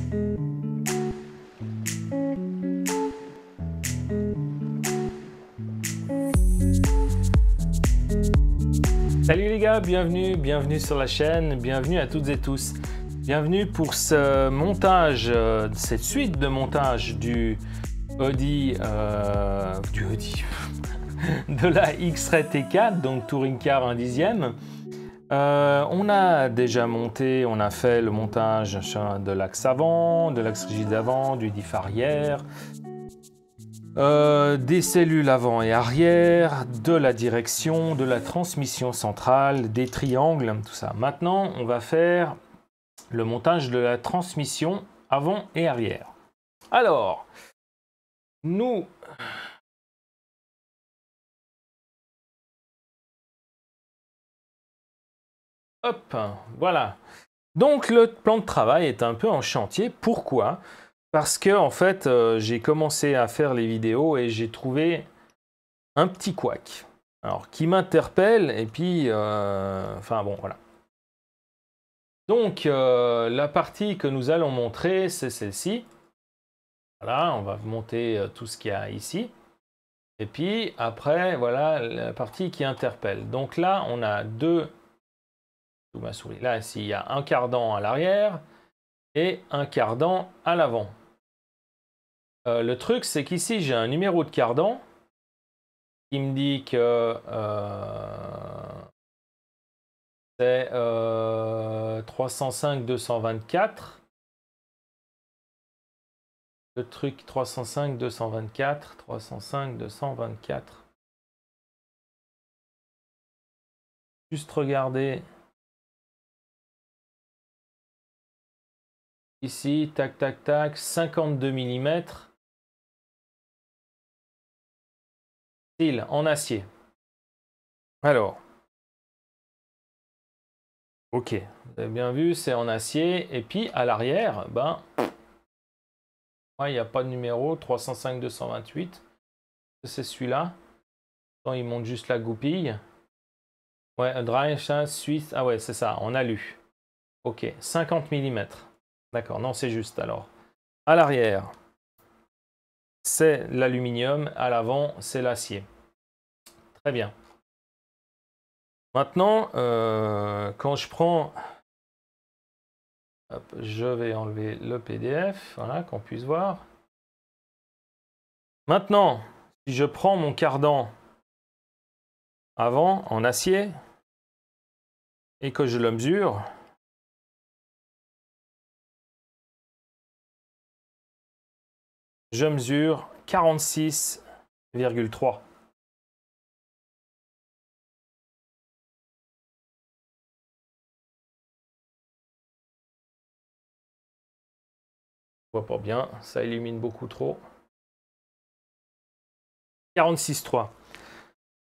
Salut les gars, bienvenue sur la chaîne, bienvenue à toutes et tous. Bienvenue pour ce montage, cette suite de montage du Audi, de la X-Ray T4, donc Touring Car 1/10. On a déjà monté, on a fait le montage de l'axe avant, de l'axe rigide avant, du diff arrière, des cellules avant et arrière, de la direction, de la transmission centrale, des triangles, tout ça. Maintenant, on va faire le montage de la transmission avant et arrière. Alors, nous... Hop, voilà. Donc, le plan de travail est un peu en chantier. Pourquoi ? Parce que, en fait, j'ai commencé à faire les vidéos et j'ai trouvé un petit couac. Alors, qui m'interpelle et puis... enfin, bon, voilà. Donc, la partie que nous allons montrer, c'est celle-ci. Voilà, on va monter tout ce qu'il y a ici. Et puis, après, voilà la partie qui interpelle. Donc là, on a deux... Sous ma souris. Là, ici, il y a un cardan à l'arrière et un cardan à l'avant. Le truc, c'est qu'ici, j'ai un numéro de cardan qui me dit que c'est 305-224. Le truc 305-224, 305-224. Juste regarder. Ici, tac, tac, tac, 52 mm. Style en acier. Alors. Ok, vous avez bien vu, c'est en acier. Et puis, à l'arrière, ben... il n'y a pas de numéro, 305-228. C'est celui-là. Il montre juste la goupille. Ouais, drive, suisse. Ah ouais, c'est ça, on a lu. Ok, 50 mm. D'accord, non, c'est juste alors. À l'arrière, c'est l'aluminium. À l'avant, c'est l'acier. Très bien. Maintenant, quand je prends... Hop, je vais enlever le PDF, voilà, qu'on puisse voir. Maintenant, si je prends mon cardan avant en acier et que je le mesure, je mesure 46,3. Je vois pas bien, ça illumine beaucoup trop. 46,3.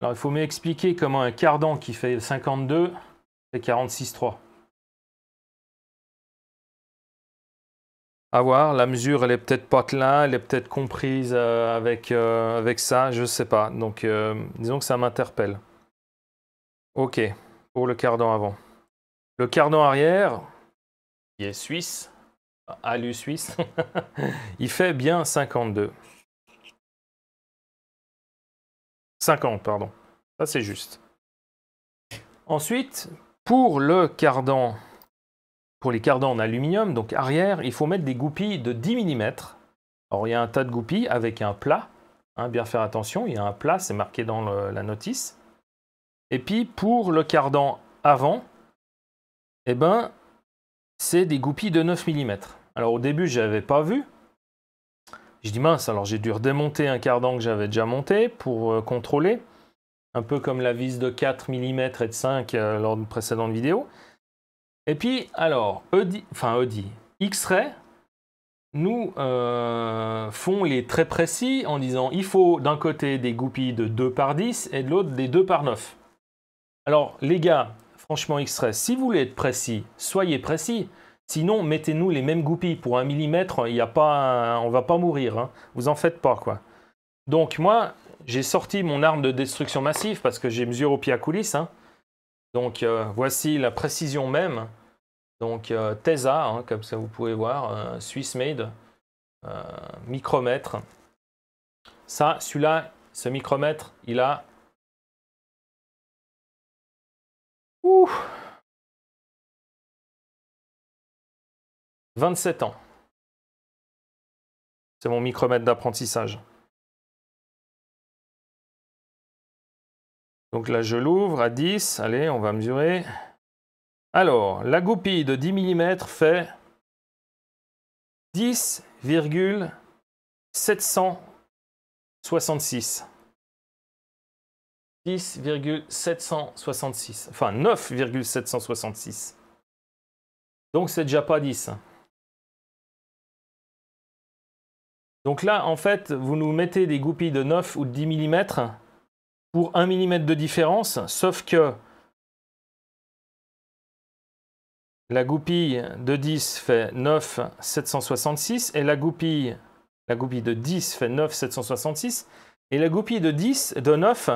Alors il faut m'expliquer comment un cardan qui fait 52 fait 46,3. À voir, la mesure elle est peut-être pas là, elle est peut-être comprise avec ça, je sais pas. Donc disons que ça m'interpelle. Ok, pour le cardan avant. Le cardan arrière, qui est suisse, alu suisse, il fait bien 52. 50, pardon. Ça, c'est juste. Ensuite, pour le cardan, pour les cardans en aluminium, donc arrière, il faut mettre des goupilles de 10 mm. Alors, il y a un tas de goupilles avec un plat. Hein, bien faire attention, il y a un plat, c'est marqué dans la notice. Et puis, pour le cardan avant, eh ben, c'est des goupilles de 9 mm. Alors, au début, je n'avais pas vu. Je dis mince, alors j'ai dû redémonter un cardan que j'avais déjà monté pour contrôler. Un peu comme la vis de 4 mm et de 5 lors d'une précédente vidéo. Et puis, alors, Audi, X-Ray nous font les très précis en disant il faut d'un côté des goupilles de 2 par 10 et de l'autre des 2 par 9. Alors, les gars, franchement, X-Ray, si vous voulez être précis, soyez précis. Sinon, mettez-nous les mêmes goupilles pour 1 mm, on ne va pas mourir. Hein. Vous en faites pas, quoi. Donc, moi, j'ai sorti mon arme de destruction massive parce que j'ai mesuré au pied à coulisses. Hein. Donc, voici la précision même. Donc Tesa, hein, comme ça vous pouvez voir, Swiss made, micromètre. Ça, celui-là, ce micromètre, il a 27 ans. C'est mon micromètre d'apprentissage. Donc là, je l'ouvre à 10. Allez, on va mesurer. Alors, la goupille de 10 mm fait 10,766. 10,766. Enfin, 9,766. Donc, c'est déjà pas 10. Donc là, en fait, vous nous mettez des goupilles de 9 ou de 10 mm pour 1 mm de différence, sauf que la goupille de 10 fait 9,766 et la goupille de 10 fait 9,766 et la goupille de 10 de 9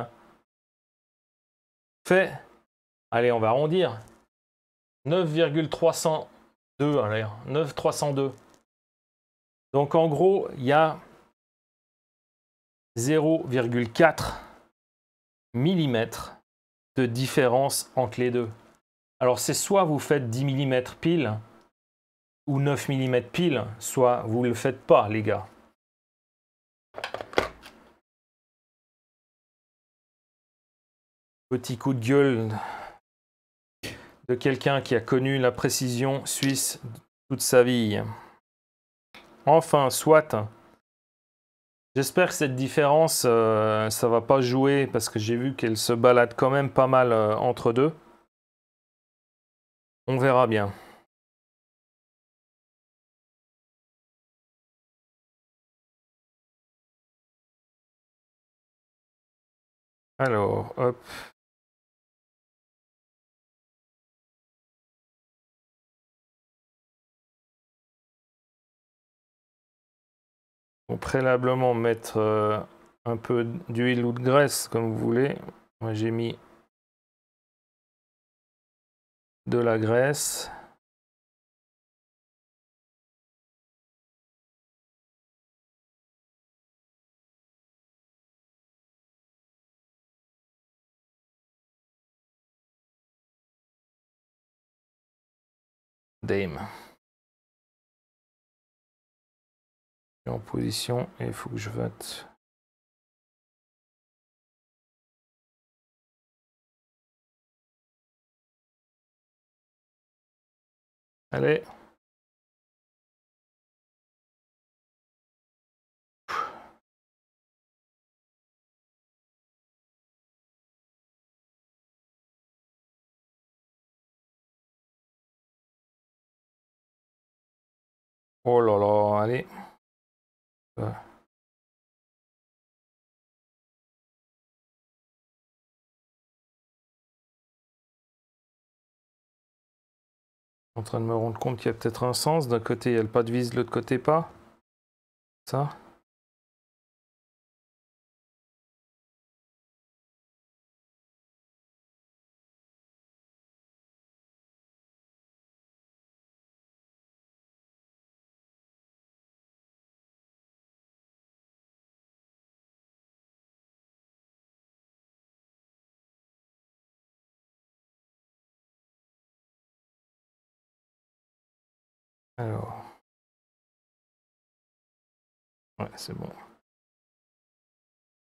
fait, allez, on va arrondir, 9,302, allez, 9,302. Donc en gros, il y a 0,4 mm de différence entre les deux. Alors c'est soit vous faites 10 mm pile ou 9 mm pile, soit vous ne le faites pas, les gars. Petit coup de gueule de quelqu'un qui a connu la précision suisse toute sa vie. Enfin, soit. J'espère que cette différence, ça va pas jouer parce que j'ai vu qu'elle se balade quand même pas mal entre deux. On verra bien. Alors, hop. Bon, préalablement mettre un peu d'huile ou de graisse comme vous voulez. Moi j'ai mis de la graisse. Dame. En position et il faut que je vote. Allez. Oh là là, allez. En train de me rendre compte qu'il y a peut-être un sens. D'un côté, il y a le pas de vis, de l'autre côté, pas. Ça. Alors. Ouais, c'est bon.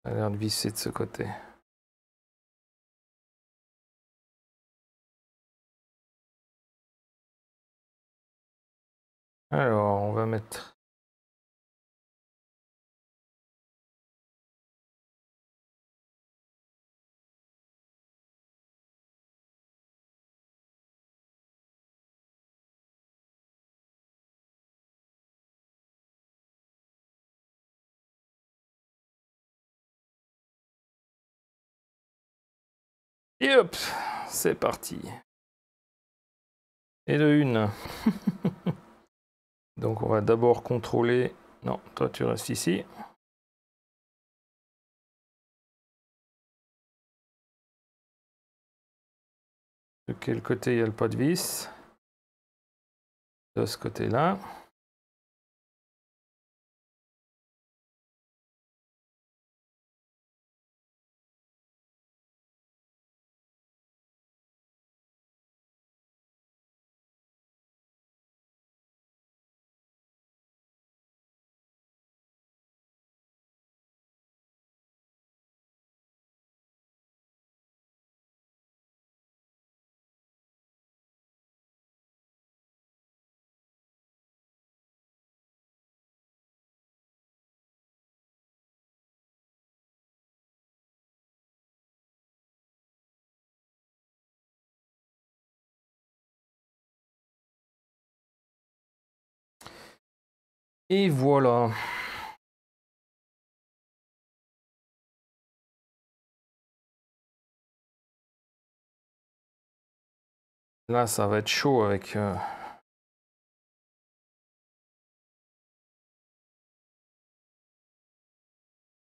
Ça a l'air de visser de ce côté. Alors, on va mettre... Et hop, c'est parti. Et de une. Donc on va d'abord contrôler... Non, toi tu restes ici. De quel côté il y a le pas de vis? de ce côté-là. Et voilà. Là, ça va être chaud avec...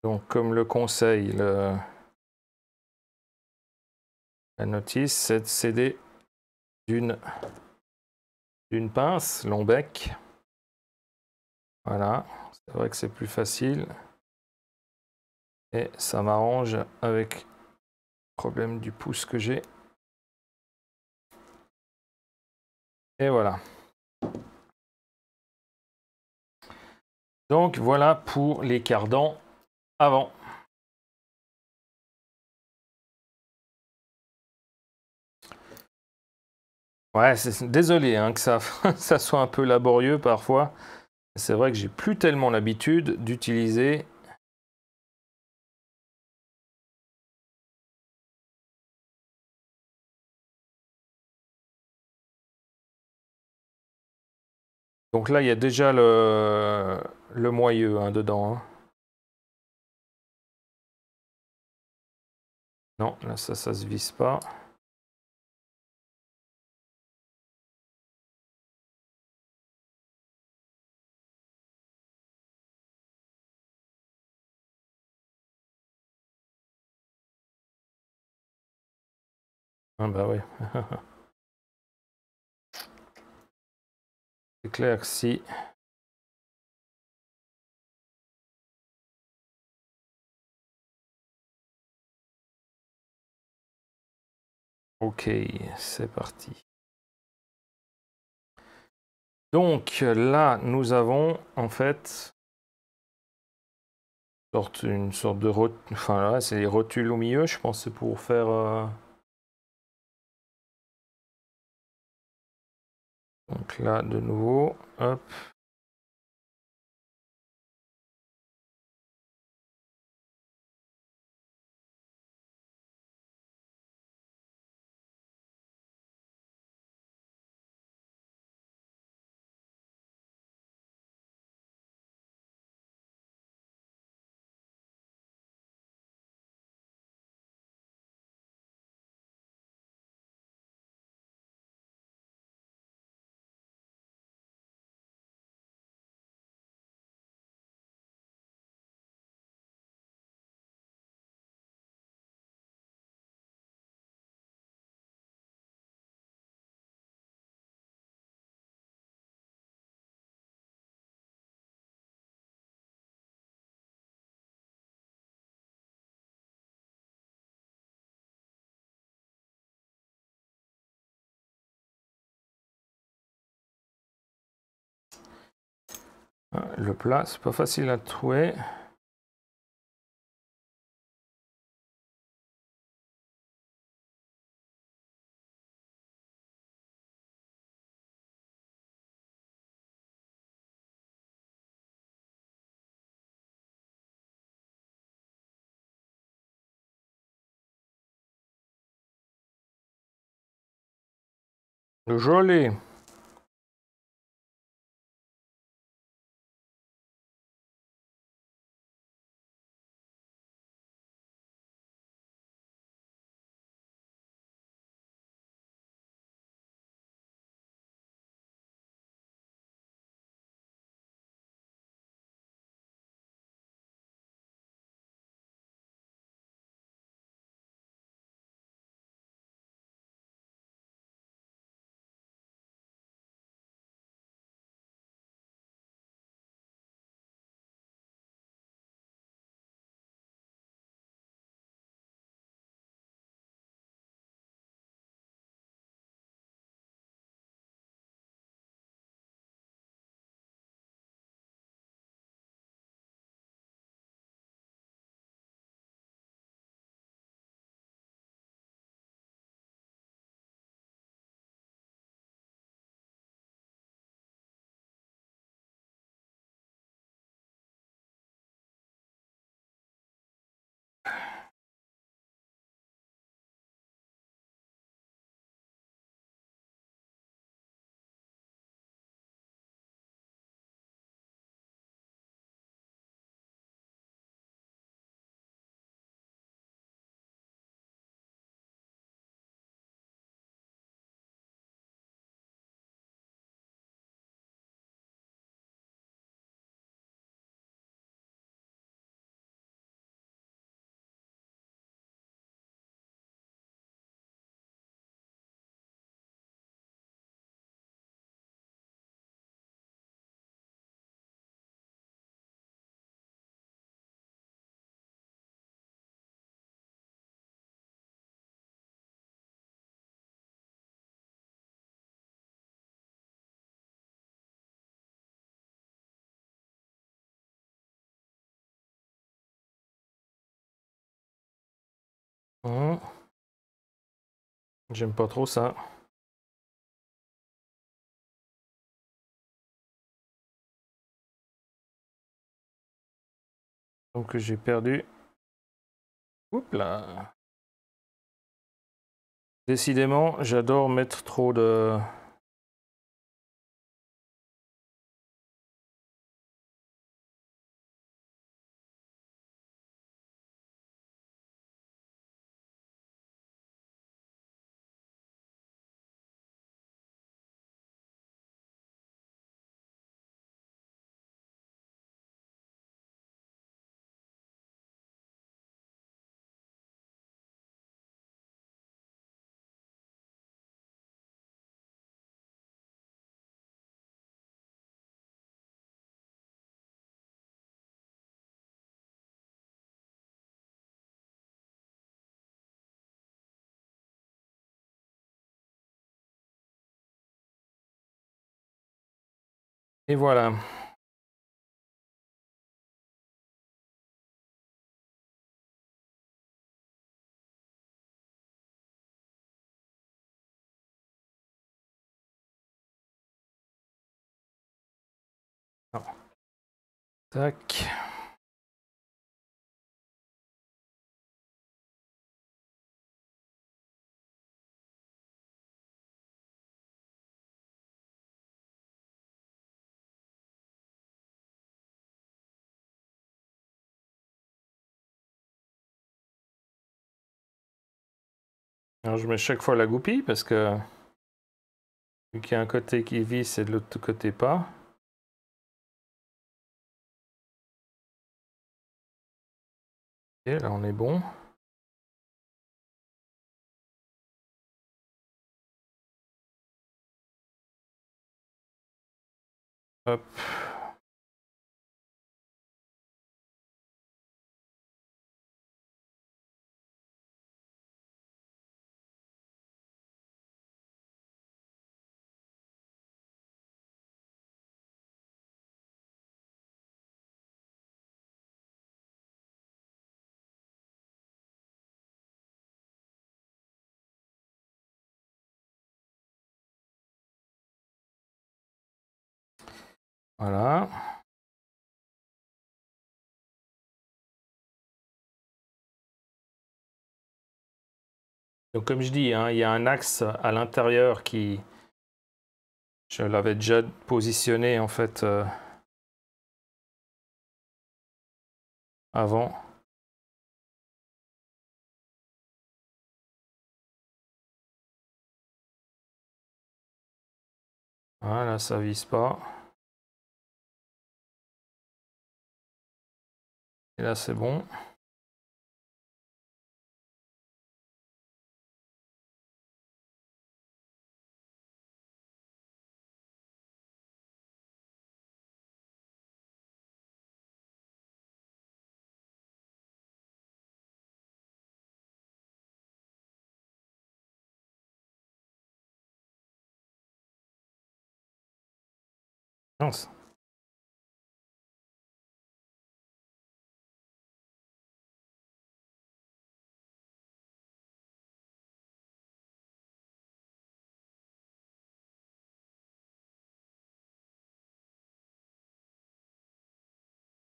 Donc, comme le conseil, la notice, c'est de céder d'une pince, long bec. Voilà, c'est vrai que c'est plus facile. Et ça m'arrange avec le problème du pouce que j'ai. Et voilà. Donc voilà pour les cardans avant. Ouais, désolé hein, que ça, ça soit un peu laborieux parfois. C'est vrai que j'ai plus tellement l'habitude d'utiliser. Donc là, il y a déjà le moyeu hein, dedans. Hein. Non, là, ça se visse pas. Ah bah oui. C'est clair que si... Ok, c'est parti. Donc là, nous avons en fait une sorte de... Enfin là, c'est les rotules au milieu, je pense que c'est pour faire... Donc là, de nouveau, hop. Le plat, c'est pas facile à trouver. Joli. J'aime pas trop ça. Donc j'ai perdu. Oups là. Décidément, j'adore mettre trop de... Et voilà. Non. Tac. Alors je mets chaque fois la goupille parce que vu qu'il y a un côté qui visse et de l'autre côté pas. Et là on est bon. Hop. Voilà. Donc comme je dis, hein, il y a un axe à l'intérieur qui... Je l'avais déjà positionné en fait avant. Voilà, ça vise pas. Et là c'est bon. Mince.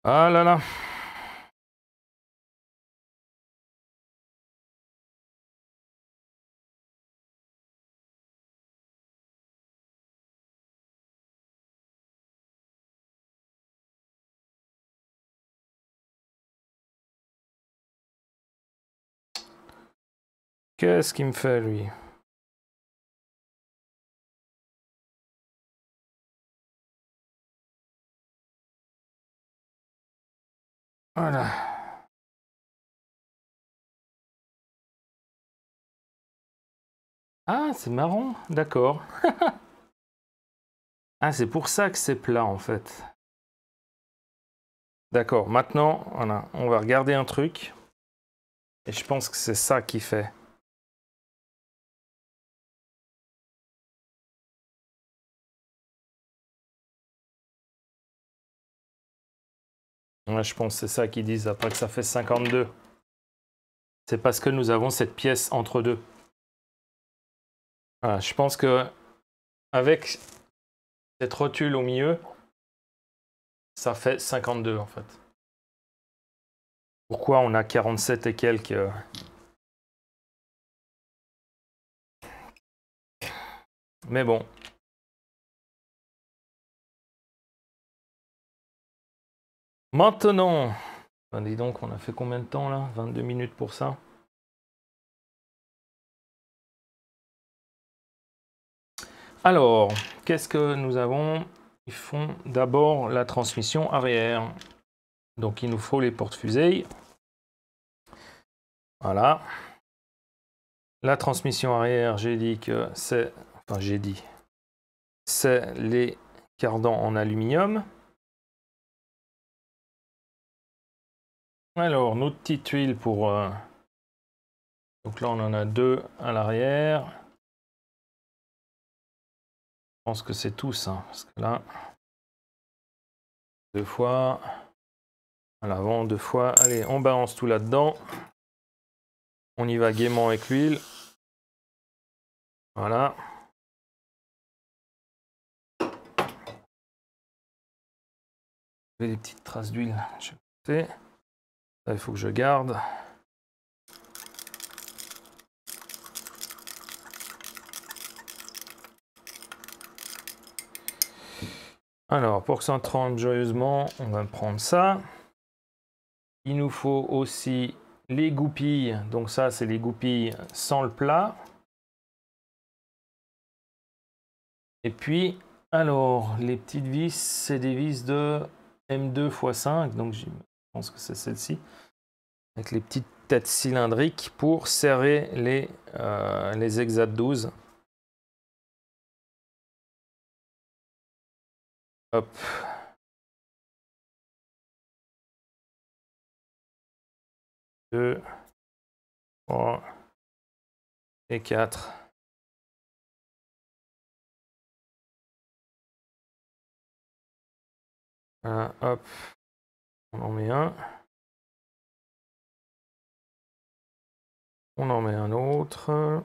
Ah là là. Qu'est-ce qu'il me fait lui? Voilà. Ah, c'est marrant. D'accord. Ah, c'est pour ça que c'est plat en fait. D'accord. Maintenant, voilà, on va regarder un truc. Et je pense que c'est ça qui fait. Ouais, je pense que c'est ça qu'ils disent après que ça fait 52. c'est parce que nous avons cette pièce entre deux. Voilà, je pense que avec cette rotule au milieu, ça fait 52 en fait. Pourquoi on a 47 et quelques Mais bon. Maintenant, ben dis donc, on a fait combien de temps là? 22 minutes pour ça. Alors, qu'est-ce que nous avons? Ils font d'abord la transmission arrière. Donc il nous faut les porte-fusées. Voilà. La transmission arrière, j'ai dit que c'est... Enfin, j'ai dit. C'est les cardans en aluminium. Alors, notre petite tuile pour... Donc là, on en a deux à l'arrière. Je pense que c'est tous, hein, parce que là... Deux fois. À l'avant, deux fois. Allez, on balance tout là-dedans. On y va gaiement avec l'huile. Voilà. J'ai des petites traces d'huile. Il faut que je garde. Alors, pour que ça trempe joyeusement, on va prendre ça. Il nous faut aussi les goupilles. Donc ça, c'est les goupilles sans le plat. Et puis, alors, les petites vis, c'est des vis de M2 x 5. Donc, je pense que c'est celle-ci. Avec les petites têtes cylindriques pour serrer les Exat 12. Hop. Deux, 3 et 4. Voilà, hop. On en met un. On en met un autre.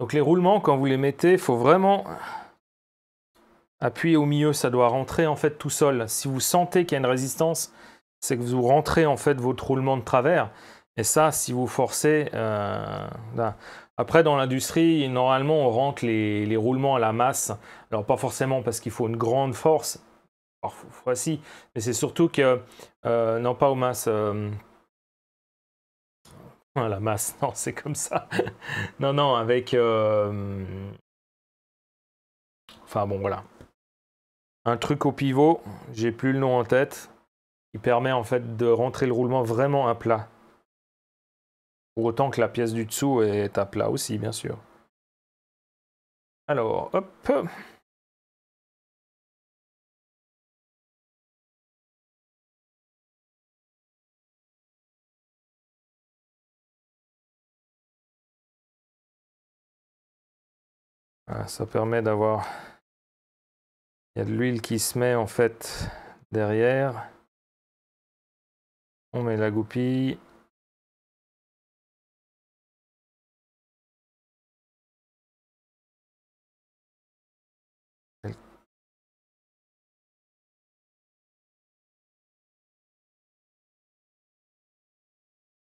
Donc les roulements, quand vous les mettez, il faut vraiment appuyer au milieu. Ça doit rentrer en fait tout seul. Si vous sentez qu'il y a une résistance, c'est que vous rentrez en fait votre roulement de travers. Et ça, si vous forcez... Après, dans l'industrie, normalement, on rentre les roulements à la masse. Alors pas forcément parce qu'il faut une grande force. Parfois si. Mais c'est surtout que... non, pas aux masses... la masse, non, c'est comme ça. Non, non, avec... Enfin bon, voilà. Un truc au pivot, j'ai plus le nom en tête, qui permet en fait de rentrer le roulement vraiment à plat. Pour autant que la pièce du dessous est à plat aussi, bien sûr. Alors, hop. Voilà, ça permet d'avoir... Il y a de l'huile qui se met en fait derrière. On met la goupille.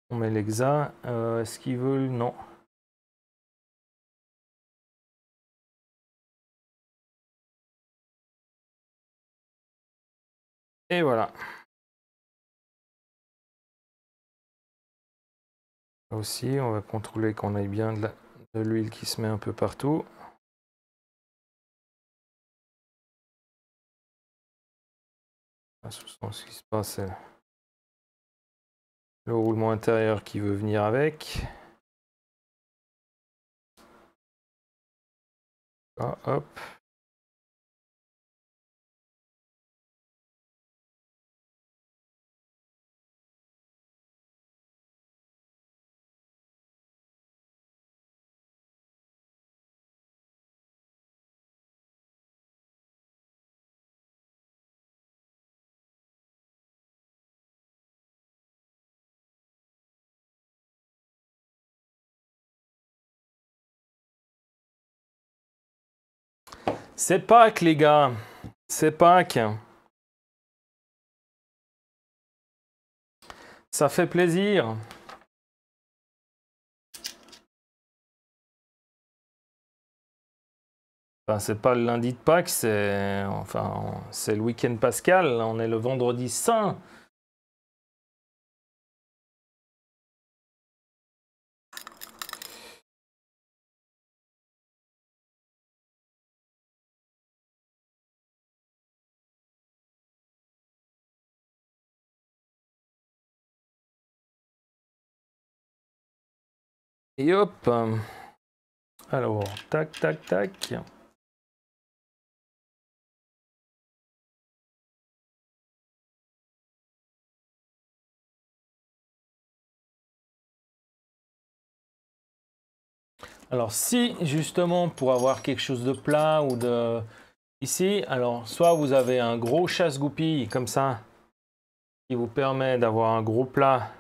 On met l'exa. Est-ce qu'ils veulent? Non. Et voilà. Là aussi, on va contrôler qu'on ait bien de l'huile qui se met un peu partout. Ce qui se passe, c'est le roulement intérieur qui veut venir avec. Ah, hop. C'est Pâques, les gars. C'est Pâques. Ça fait plaisir. Enfin, c'est pas le lundi de Pâques, c'est le week-end pascal. On est le vendredi saint. Et hop. Alors, tac, tac, tac. Alors si justement pour avoir quelque chose de plat ou de... Ici, alors soit vous avez un gros chasse-goupille comme ça qui vous permet d'avoir un gros plat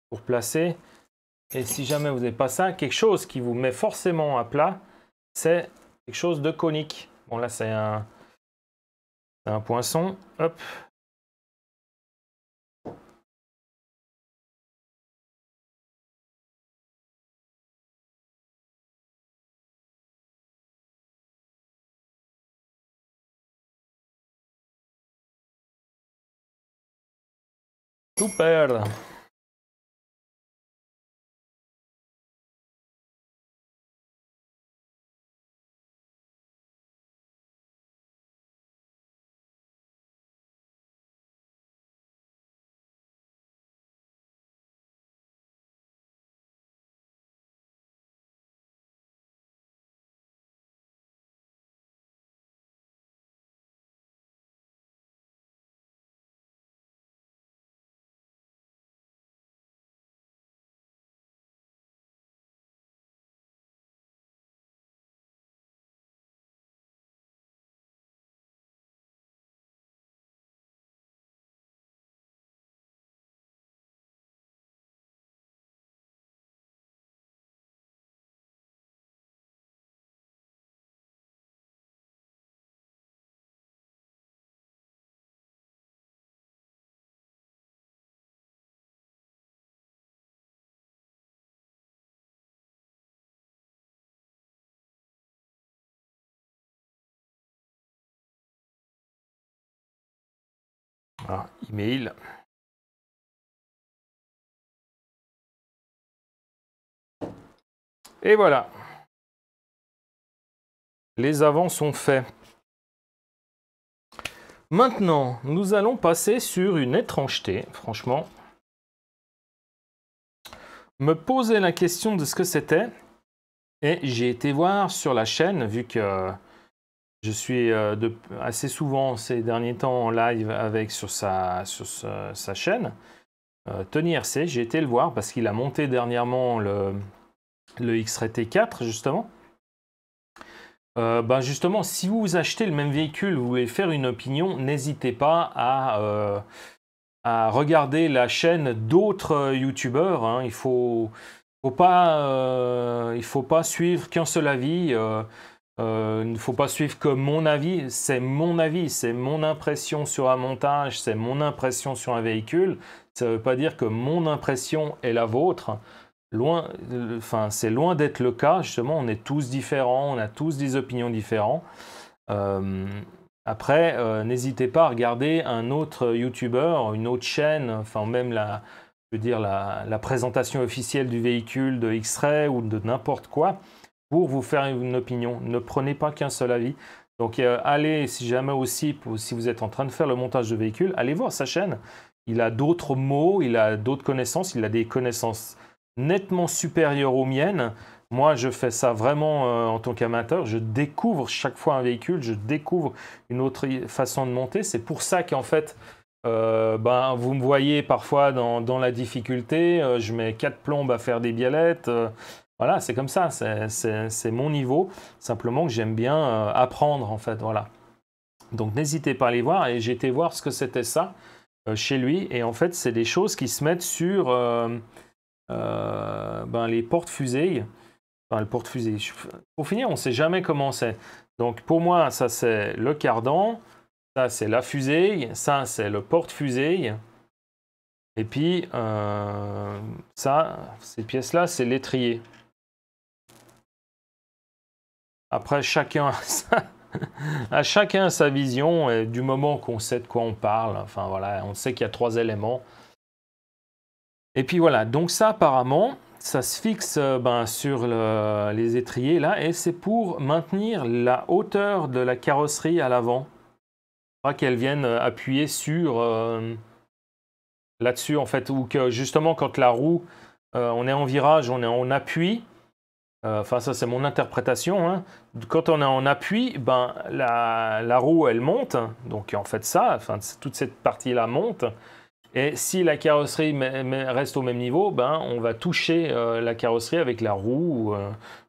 pour placer. Et si jamais vous n'avez pas ça, quelque chose qui vous met forcément à plat, c'est quelque chose de conique. Bon là c'est un poinçon. Hop. Super. Ah, email. Et voilà. Les avants sont faits. Maintenant, nous allons passer sur une étrangeté, franchement. Me poser la question de ce que c'était. Et j'ai été voir sur la chaîne, vu que je suis assez souvent ces derniers temps en live avec sur sa chaîne. Tony RC, j'ai été le voir parce qu'il a monté dernièrement le X-Ray T4, justement. Justement, si vous achetez le même véhicule, vous voulez faire une opinion, n'hésitez pas à regarder la chaîne d'autres youtubeurs. Hein. Il faut pas suivre qu'un seul avis. Il ne faut pas suivre que mon avis. C'est mon avis, c'est mon impression sur un montage, c'est mon impression sur un véhicule. Ça ne veut pas dire que mon impression est la vôtre. C'est loin d'être le cas. Justement, on est tous différents, on a tous des opinions différentes. Après, n'hésitez pas à regarder un autre youtubeur, une autre chaîne, enfin même la présentation officielle du véhicule de X-Ray ou de n'importe quoi pour vous faire une opinion. Ne prenez pas qu'un seul avis. Donc allez, si jamais aussi, si vous êtes en train de faire le montage de véhicule, allez voir sa chaîne. Il a d'autres mots, il a d'autres connaissances, il a des connaissances nettement supérieures aux miennes. Moi, je fais ça vraiment en tant qu'amateur. Je découvre chaque fois un véhicule, je découvre une autre façon de monter. C'est pour ça qu'en fait, vous me voyez parfois dans la difficulté. Je mets 4 plombes à faire des biellettes. Voilà, c'est comme ça. C'est mon niveau. Simplement que j'aime bien apprendre, en fait. Voilà. Donc, n'hésitez pas à aller voir. Et j'ai été voir ce que c'était ça chez lui. Et en fait, c'est des choses qui se mettent sur les porte-fusées. Enfin, le porte-fusée. Pour finir, on ne sait jamais comment c'est. Donc pour moi, ça c'est le cardan, ça c'est la fusée, ça c'est le porte-fusée. Et puis ça, ces pièces-là, c'est l'étrier. Après, chacun à chacun sa vision, et du moment qu'on sait de quoi on parle. Enfin voilà, on sait qu'il y a 3 éléments. Et puis voilà, donc ça apparemment, ça se fixe sur les étriers là, et c'est pour maintenir la hauteur de la carrosserie à l'avant. Pas qu'elle vienne appuyer sur là-dessus en fait, ou que justement quand la roue, on est en virage, on est en appui. Enfin ça c'est mon interprétation. Hein. Quand on est en appui, ben la roue elle monte. Donc en fait ça, enfin toute cette partie là monte. Et si la carrosserie reste au même niveau, ben, on va toucher la carrosserie avec la roue,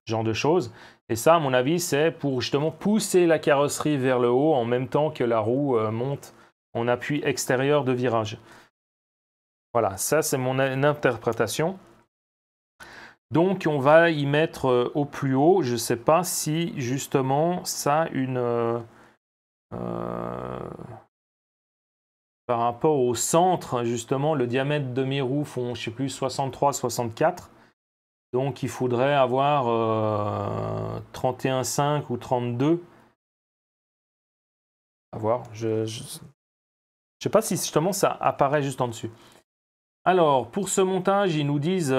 ce genre de choses. Et ça, à mon avis, c'est pour justement pousser la carrosserie vers le haut en même temps que la roue monte en appui extérieur de virage. Voilà, ça c'est mon interprétation. Donc on va y mettre au plus haut. Je ne sais pas si justement ça a une... par rapport au centre, justement, le diamètre de mes roues font, je ne sais plus, 63, 64. Donc il faudrait avoir 31,5 ou 32. À voir. Je sais pas si justement ça apparaît juste en dessus. Alors, pour ce montage, ils nous disent,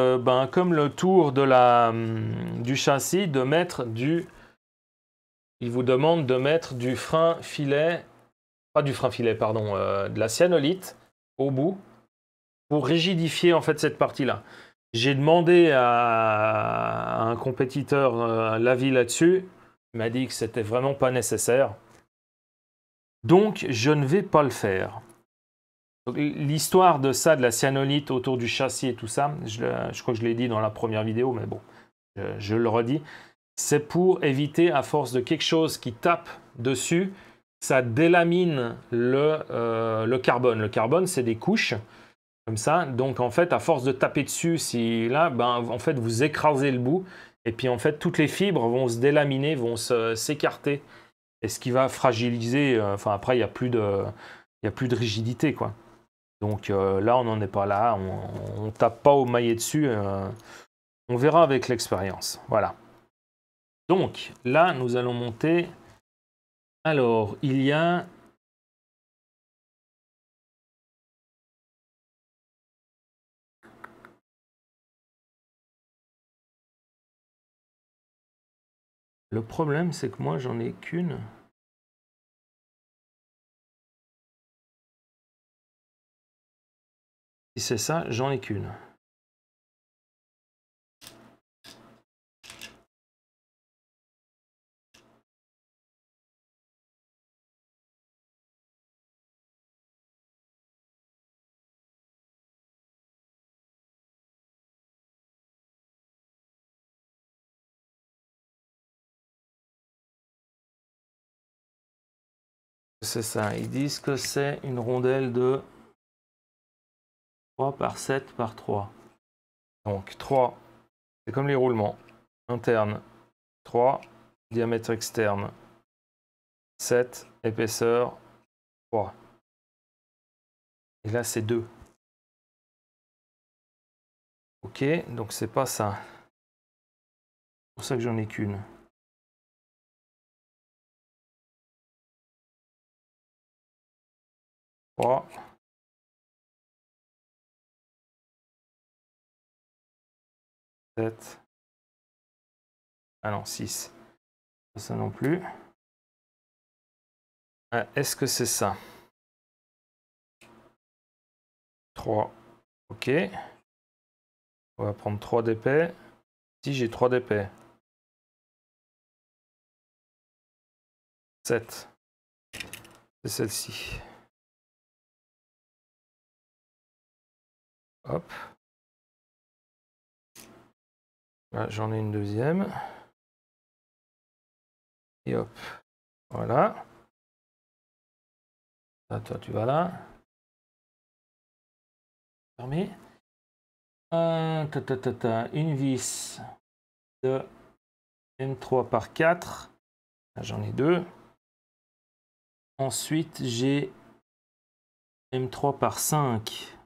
comme le tour de du châssis, de mettre du... Ils vous demandent de mettre du frein filet, pas du frein filet, pardon, de la cyanolite au bout pour rigidifier en fait cette partie-là. J'ai demandé à un compétiteur l'avis là-dessus. Il m'a dit que c'était vraiment pas nécessaire. Donc, je ne vais pas le faire. L'histoire de ça, de la cyanolite autour du châssis et tout ça, je crois que je l'ai dit dans la première vidéo, mais bon, je le redis. C'est pour éviter, à force de quelque chose qui tape dessus, ça délamine le carbone. Le carbone, c'est des couches comme ça. Donc, en fait, à force de taper dessus, si là, en fait, vous écrasez le bout. Et puis, en fait, toutes les fibres vont se délaminer, vont s'écarter. Et ce qui va fragiliser, enfin, après, il n'y a plus de rigidité, quoi. Donc là, on n'en est pas là. On ne tape pas au maillet dessus. On verra avec l'expérience. Voilà. Donc, là, nous allons monter. Alors, il y a... Le problème, c'est que moi, j'en ai qu'une. Si c'est ça, j'en ai qu'une. C'est ça. Ils disent que c'est une rondelle de 3 par 7 par 3. Donc 3, c'est comme les roulements. Interne, 3. Diamètre externe, 7. Épaisseur, 3. Et là, c'est 2. Ok, donc c'est pas ça. C'est pour ça que j'en ai qu'une. 3. 7. Ah non, 6. Ça non plus. Ah, est-ce que c'est ça? 3. Ok. On va prendre 3 d'épais. Si j'ai 3 d'épais. 7. C'est celle-ci. Hop. Là, j'en ai une deuxième. Et hop. Voilà. Là, toi, tu vas là. Fermé. Une vis de M3 par 4. Là, j'en ai 2. Ensuite, j'ai M3 par 5.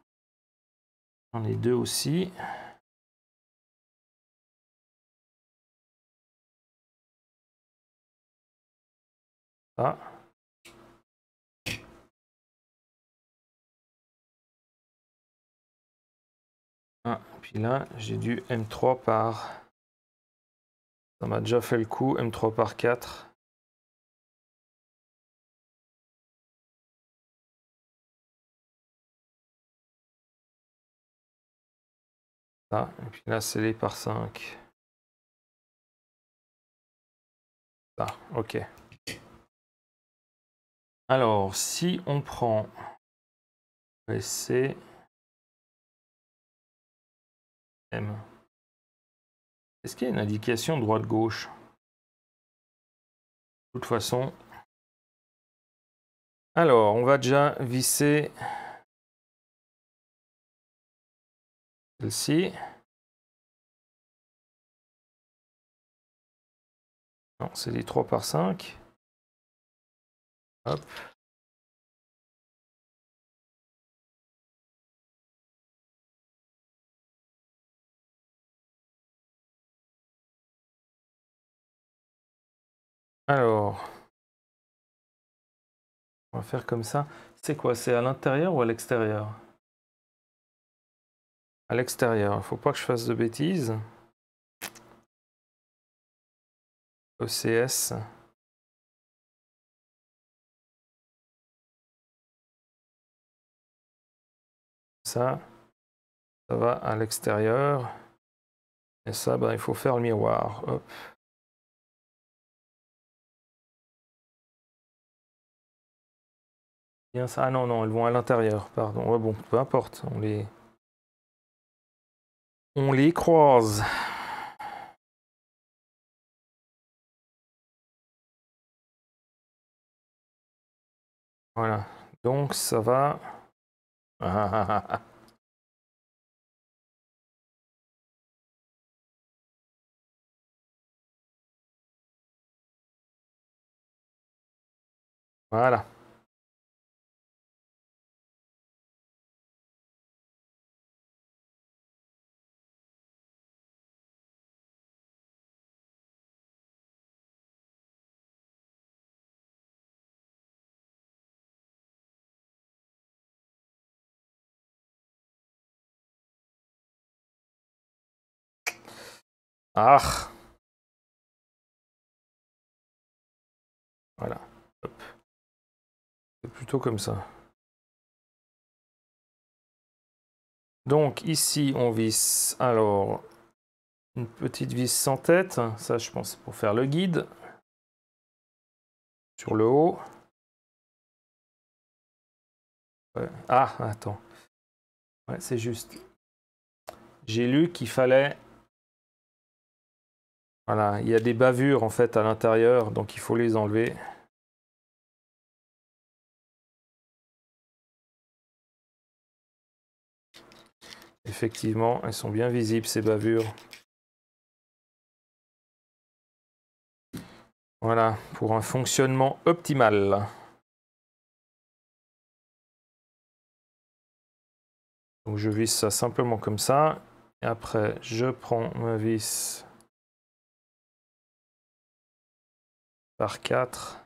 J'en ai 2 aussi. Ah. Ah, puis là, j'ai du M3 par... Ça m'a déjà fait le coup, M3 par 4. Ah, et puis là, c'est les par 5. Ah, ok. Alors, si on prend C, M, est-ce qu'il y a une indication droite-gauche? De toute façon. Alors, on va déjà visser celle-ci. Non, c'est les 3 par 5. Hop. Alors, on va faire comme ça. C'est quoi? C'est à l'intérieur ou à l'extérieur? À l'extérieur. Il ne faut pas que je fasse de bêtises. ECS. Ça va à l'extérieur. Et ça, ben, il faut faire le miroir. Hop. Bien ça. Ah non, non, elles vont à l'intérieur. Pardon. Ouais, bon, peu importe. On les croise. Voilà. Donc, ça va. Voilà. Ah. Voilà. C'est plutôt comme ça. Donc ici, on visse. Alors, une petite vis sans tête. Ça, je pense, c'est pour faire le guide. Sur le haut. Ouais. Ah, attends. Ouais, c'est juste. J'ai lu qu'il fallait... Voilà, il y a des bavures en fait à l'intérieur, donc il faut les enlever. Effectivement, elles sont bien visibles ces bavures. Voilà, pour un fonctionnement optimal. Donc je visse ça simplement comme ça. Et après, je prends ma vis par 4.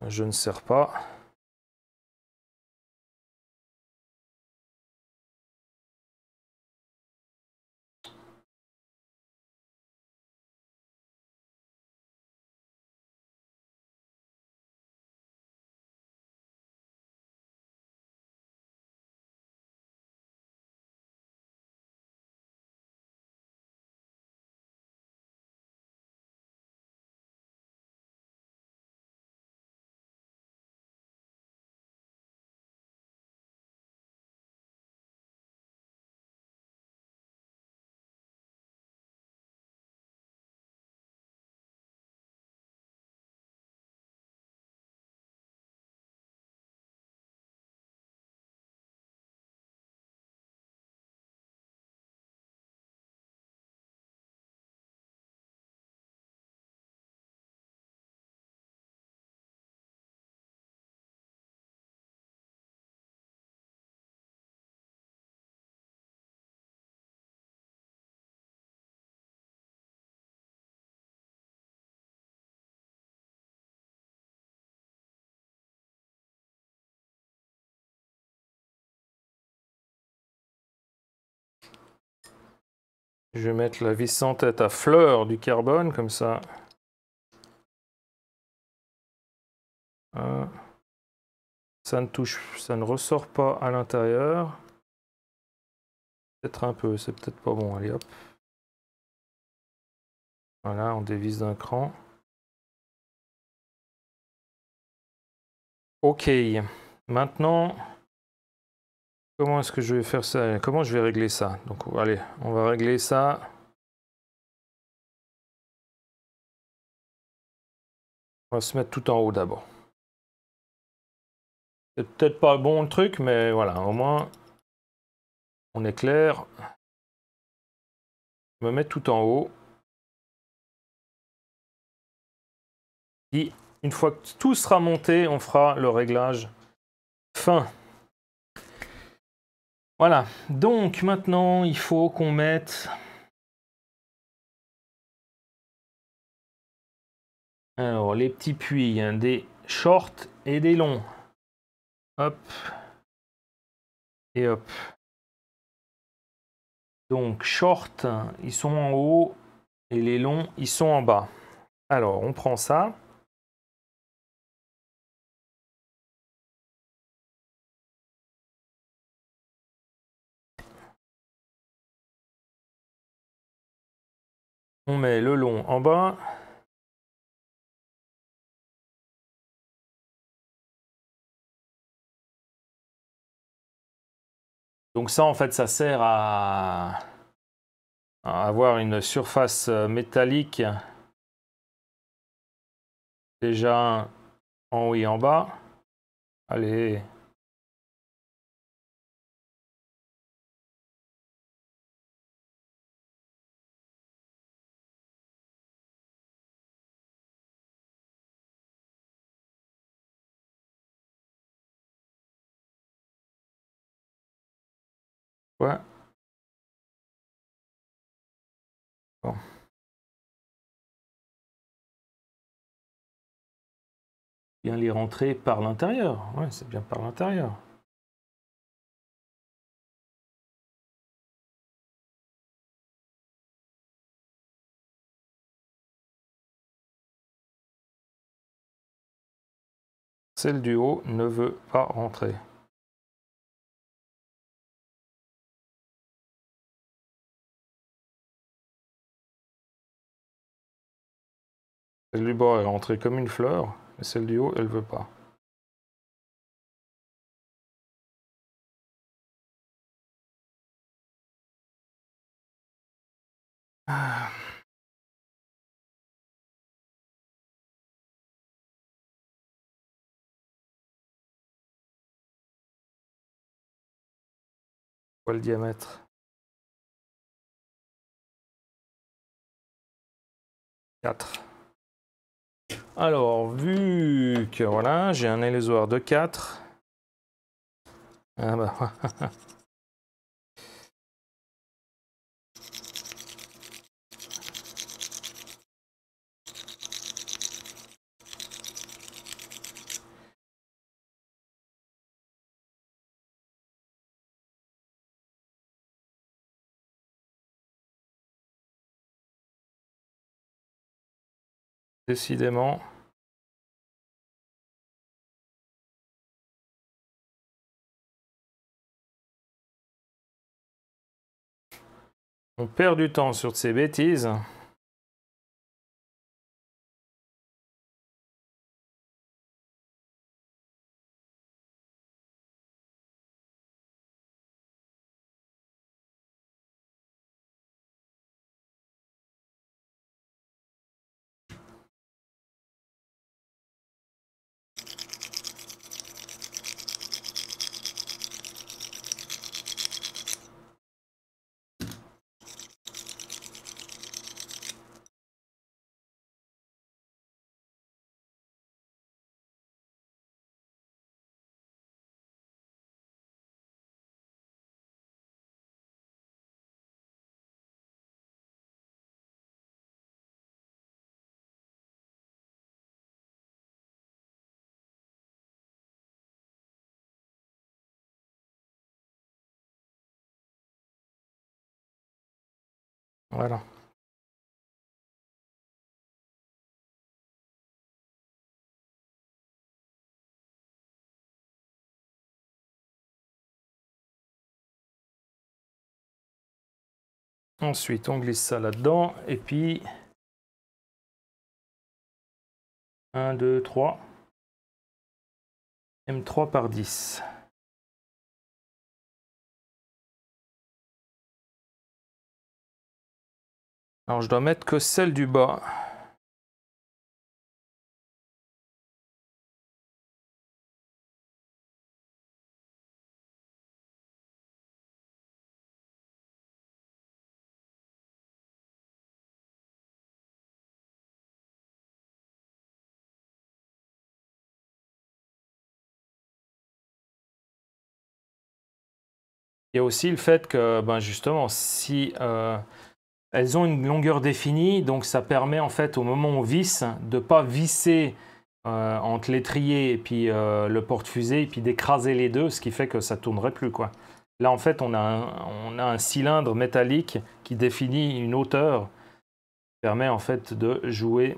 Je ne serre pas. Je vais mettre la vis sans tête à fleur du carbone, comme ça. Ça ne touche, ça ne ressort pas à l'intérieur. Peut-être un peu, c'est peut-être pas bon. Allez hop. Voilà, on dévisse d'un cran. Ok. Maintenant, comment est-ce que je vais faire ça? Comment je vais régler ça? Donc, allez, on va régler ça. On va se mettre tout en haut d'abord. C'est peut-être pas bon le truc, mais voilà, au moins, on est clair. Je me mets tout en haut. Et une fois que tout sera monté, on fera le réglage fin. Voilà, donc maintenant, il faut qu'on mette... Alors, les petits puits, hein, des shorts et des longs. Hop. Et hop. Donc, shorts, ils sont en haut et les longs, ils sont en bas. Alors, on prend ça. On met le long en bas. Donc ça, en fait, ça sert à avoir une surface métallique déjà en haut et en bas. Allez. Ouais. Bon. Bien les rentrer par l'intérieur. Ouais, c'est bien par l'intérieur. Celle du haut ne veut pas rentrer. Celle du bas est rentrée comme une fleur, mais celle du haut, elle veut pas. Ah. Quoi le diamètre? 4. Alors, vu que voilà, j'ai un élésoir de 4. Ah bah. Décidément. On perd du temps sur ces bêtises. Voilà. Ensuite, on glisse ça là-dedans. Et puis, 1, 2, 3. M3 par 10. Alors, je dois mettre que celle du bas. Il y a aussi le fait que, ben justement, si elles ont une longueur définie, donc ça permet en fait au moment où on visse de ne pas visser entre l'étrier et puis le porte-fusée et puis d'écraser les deux, ce qui fait que ça ne tournerait plus, quoi. Là en fait on a un cylindre métallique qui définit une hauteur, qui permet en fait de jouer,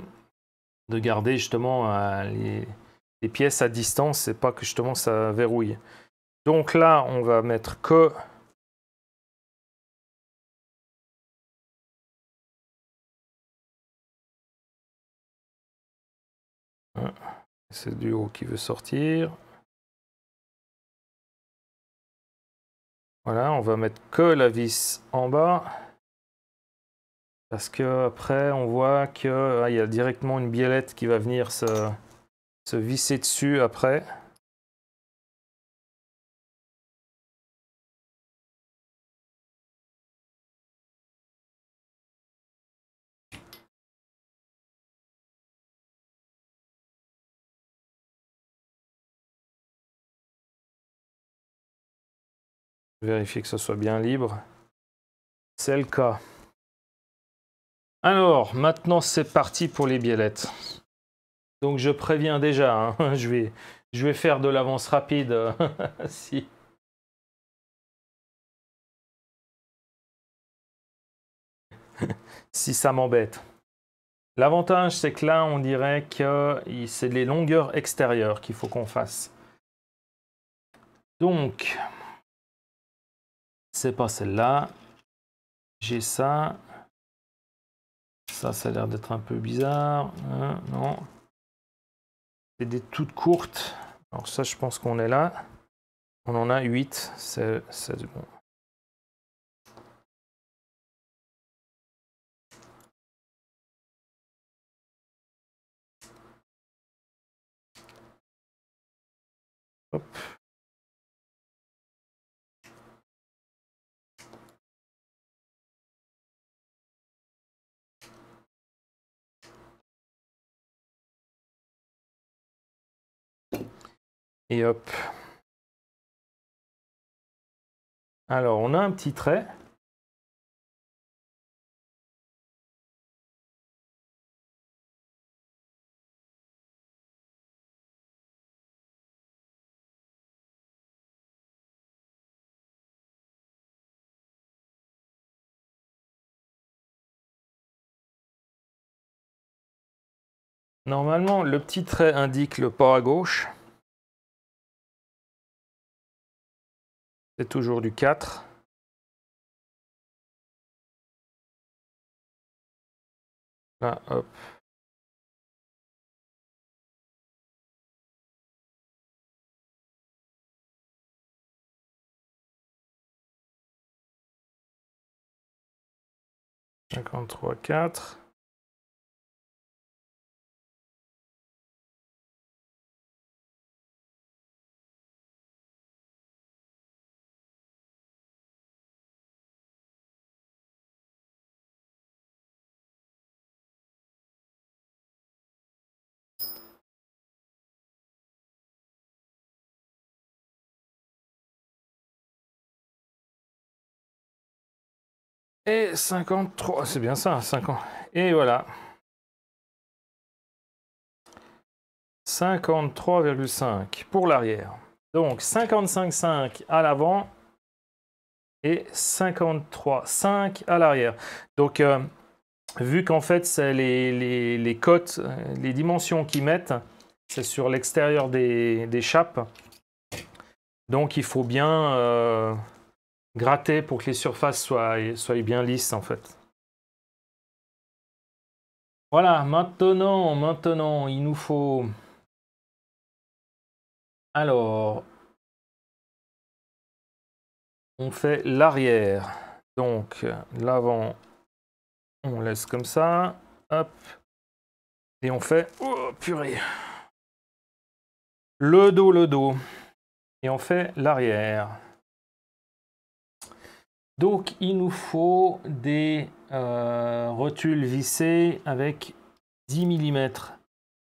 de garder justement les pièces à distance et pas que justement ça verrouille. Donc là on va mettre que c'est du haut qui veut sortir. Voilà, on va mettre que la vis en bas. Parce que après on voit qu'il y a directement une biellette qui va venir se visser dessus après. Vérifier que ce soit bien libre. C'est le cas. Alors, maintenant c'est parti pour les biellettes. Donc je préviens déjà, hein, je vais faire de l'avance rapide si. Si ça m'embête. L'avantage, c'est que là, on dirait que c'est les longueurs extérieures qu'il faut qu'on fasse. Donc, c'est pas celle-là. J'ai ça. Ça a l'air d'être un peu bizarre. Non. C'est des toutes courtes. Alors ça, je pense qu'on est là. On en a 8. C'est bon. Hop. Et hop. Alors, on a un petit trait. Normalement, le petit trait indique le port à gauche. C'est toujours du 4. Là, hop. « 53, 4. » Et 53, c'est bien ça, 50. Et voilà. 53,5 pour l'arrière. Donc 55,5 à l'avant et 53, 5 à l'arrière. Donc, vu qu'en fait, c'est les cotes, les dimensions qu'ils mettent, c'est sur l'extérieur des chapes. Donc, il faut bien gratter pour que les surfaces soient bien lisses, en fait. Voilà, maintenant, il nous faut... Alors, on fait l'arrière. Donc, l'avant, on laisse comme ça. Hop. Et on fait... Oh, purée. Le dos. Et on fait l'arrière. Donc, il nous faut des rotules vissées avec 10 mm.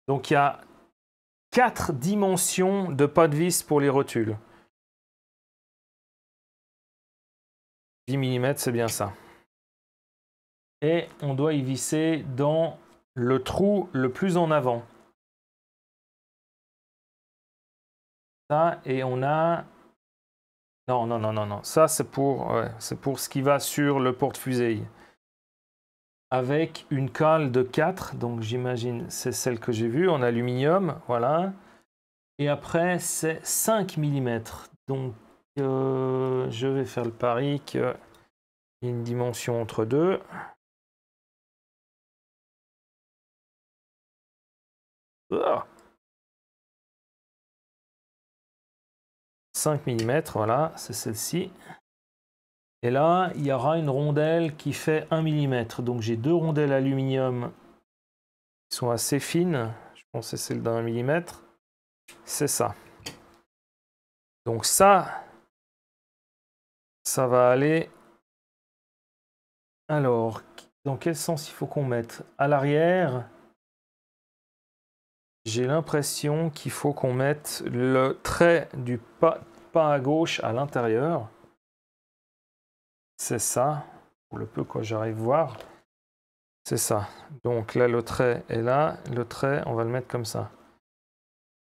Donc, il y a 4 dimensions de pas de vis pour les rotules. 10 mm, c'est bien ça. Et on doit y visser dans le trou le plus en avant. Ça, et on a... Non. Ça, c'est pour ce qui va sur le porte-fusée. Avec une cale de 4, donc j'imagine c'est celle que j'ai vue en aluminium, voilà. Et après, c'est 5 mm. Donc, je vais faire le pari qu'il y a une dimension entre deux. Ah, 5 mm, voilà, c'est celle-ci. Et là, il y aura une rondelle qui fait 1 mm. Donc, j'ai deux rondelles aluminium qui sont assez fines. Je pense que c'est celle d'un millimètre. C'est ça. Donc ça va aller... Alors, dans quel sens il faut qu'on mette? À l'arrière, j'ai l'impression qu'il faut qu'on mette le trait du pas à gauche à l'intérieur. C'est ça. Pour le peu que j'arrive à voir. C'est ça. Donc là, le trait est là. Le trait, on va le mettre comme ça.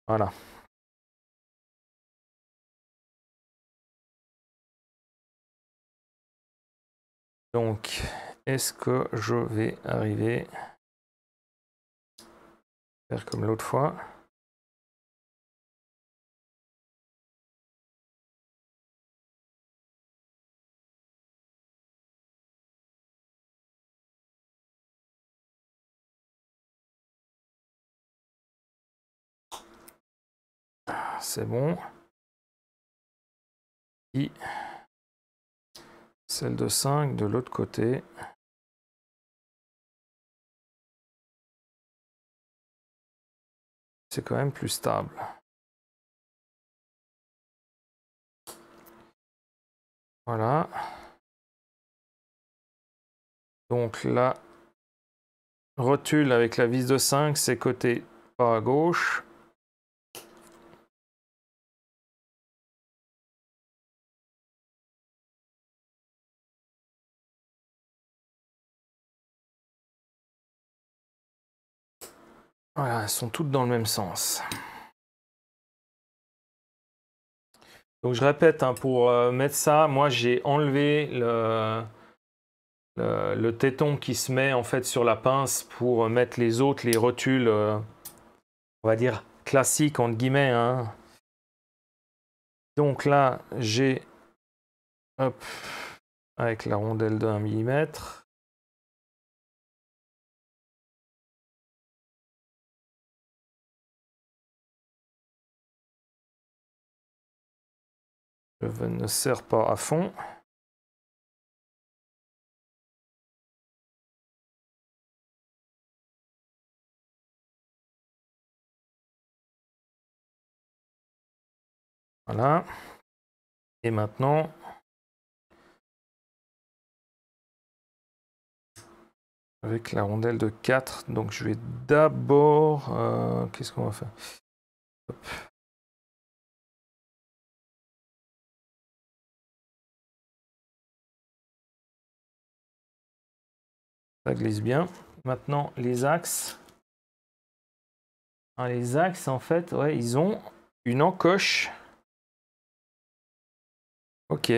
Voilà. Donc, est-ce que je vais arriver à faire comme l'autre fois? C'est bon. Et celle de 5 de l'autre côté. C'est quand même plus stable. Voilà. Donc la rotule avec la vis de 5, c'est côté pas à gauche. Voilà, elles sont toutes dans le même sens. Donc je répète, hein, pour mettre ça, moi j'ai enlevé le téton qui se met en fait sur la pince pour mettre les autres, les rotules, on va dire classiques entre guillemets. Hein. Donc là, j'ai, hop, avec la rondelle de 1 mm. Je ne serre pas à fond. Voilà. Et maintenant, avec la rondelle de 4, donc je vais d'abord... qu'est-ce qu'on va faire? Hop. Ça glisse bien. Maintenant, les axes. Ah, les axes, en fait, ouais, ils ont une encoche. Ok.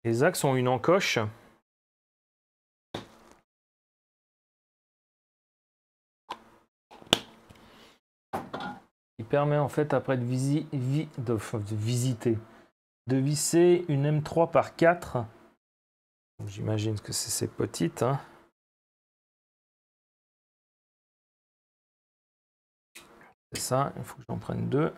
Les axes ont une encoche. Qui permet en fait après de visiter, de visser une M3 par 4. J'imagine que c'est ces petites. Hein. C'est ça, il faut que j'en prenne 2.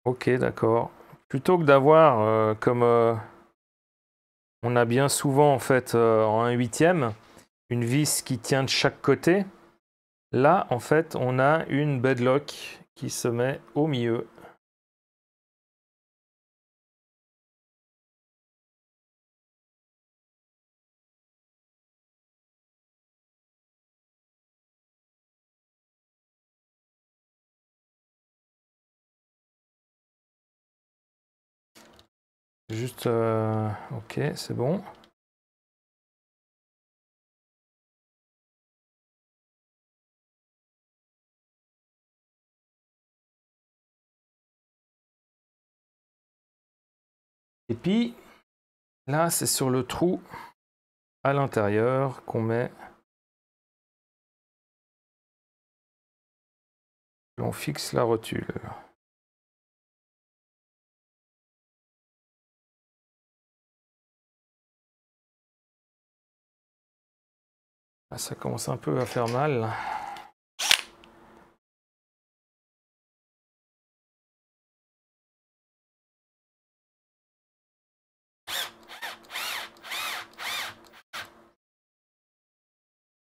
Ok, d'accord. Plutôt que d'avoir, comme on a bien souvent en fait en 1/8, une vis qui tient de chaque côté, là en fait on a une bedlock qui se met au milieu. Juste, ok, c'est bon. Et puis, là, c'est sur le trou à l'intérieur qu'on met. On fixe la rotule. Là, ça commence un peu à faire mal.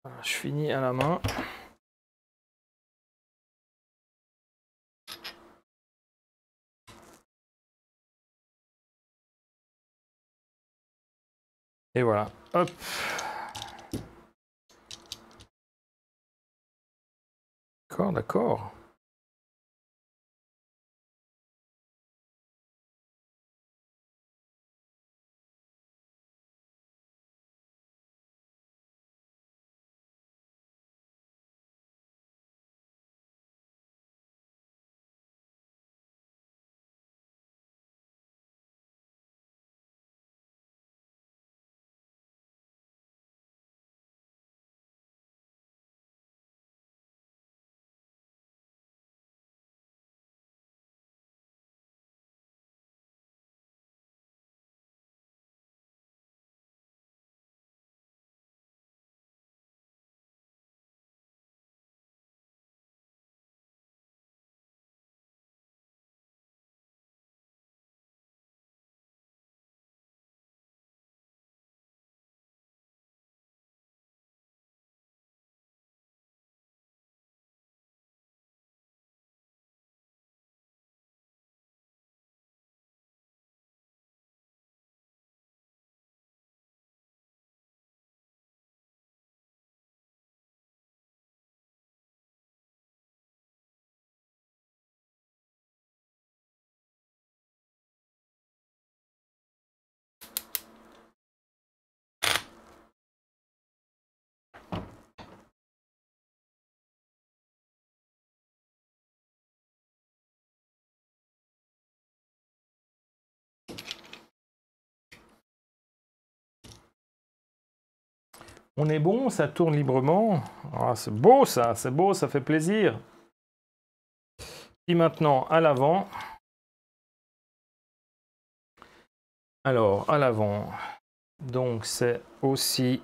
Voilà, je finis à la main. Et voilà, hop. D'accord, d'accord. On est bon, ça tourne librement. Ah, c'est beau, ça fait plaisir. Et maintenant, à l'avant. Alors, à l'avant, donc c'est aussi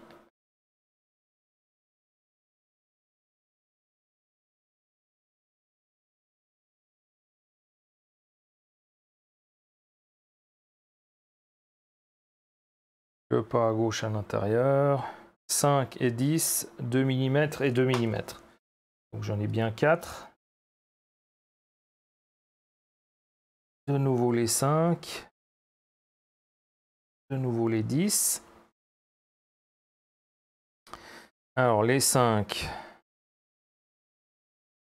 le pas à gauche à l'intérieur. 5 et 10, 2 mm et 2 mm. Donc j'en ai bien 4. De nouveau les 5. De nouveau les 10. Alors les 5.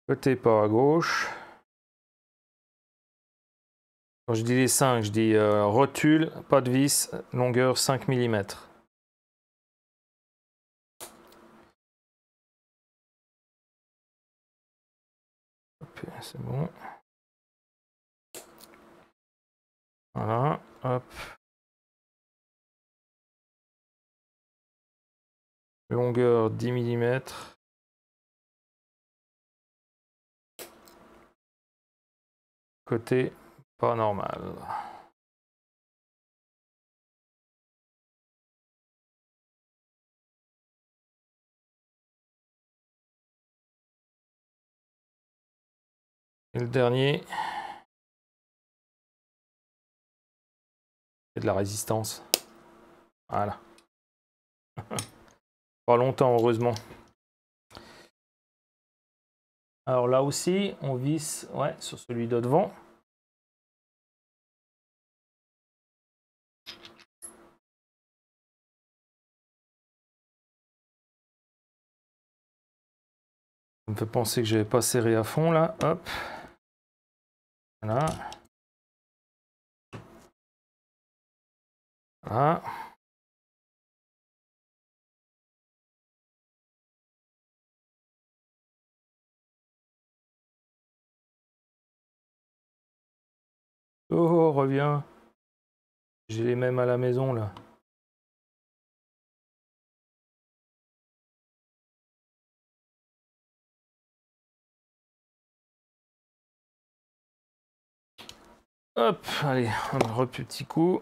Côté pas à gauche. Quand je dis les 5, je dis rotule, pas de vis, longueur 5 mm. c'est bon. Voilà, hop. Longueur 10 mm. Côté pas normal. Et le dernier, c'est de la résistance. Voilà. Pas longtemps, heureusement. Alors là aussi, on visse sur celui de devant. Ça me fait penser que j'avais pas serré à fond là. Hop. Voilà. Voilà. Oh, reviens. J'ai les mêmes à la maison là. Hop, allez, un petit coup.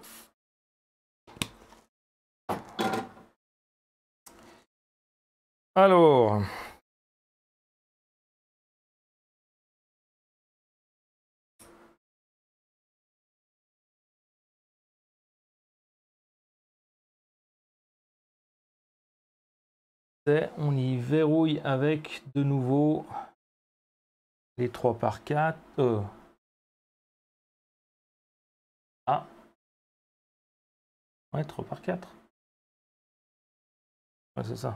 Alors, on y verrouille avec de nouveau les 3x4. Ah, ouais, 3x4. Ouais, c'est ça.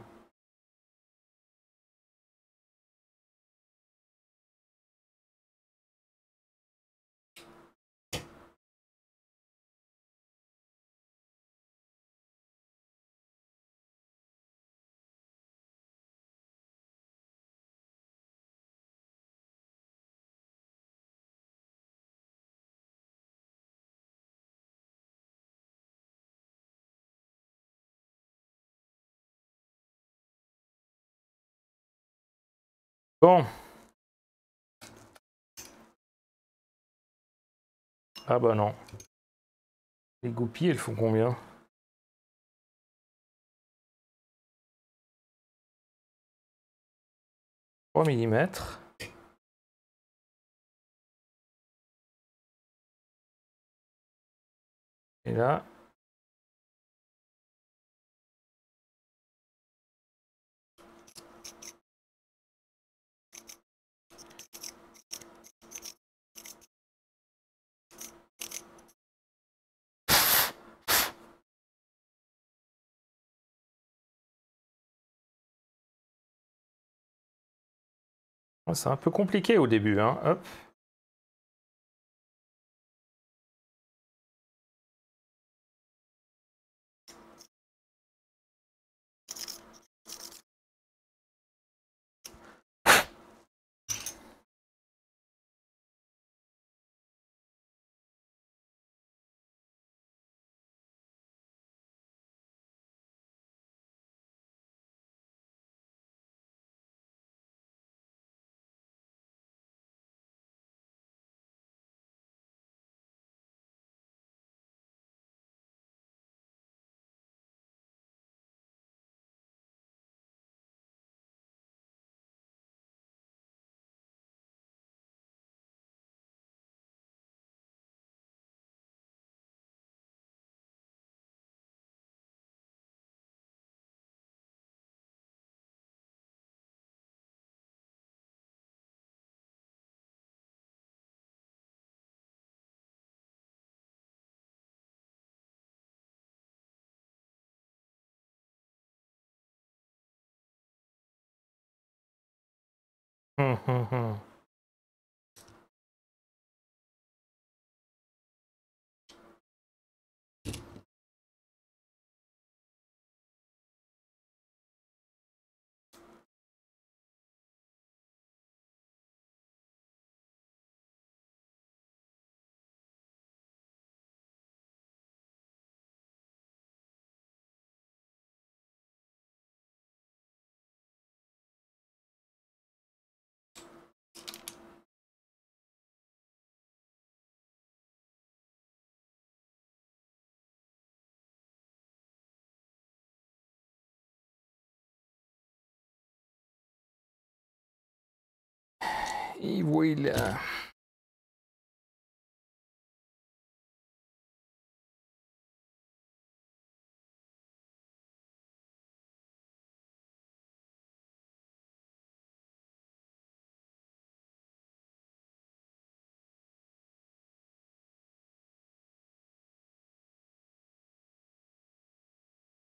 Bon. Ah bah non. Les goupilles, elles font combien? 3 mm. Et là, c'est un peu compliqué au début, hein. Hop. Hum. Il voit, il...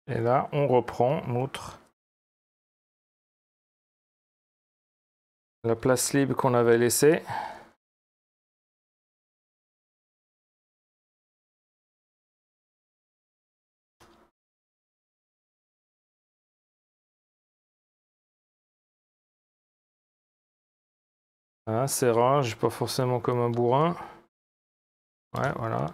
Et là, on reprend notre... la place libre qu'on avait laissée. Voilà, serrage, pas forcément comme un bourrin. Ouais, voilà.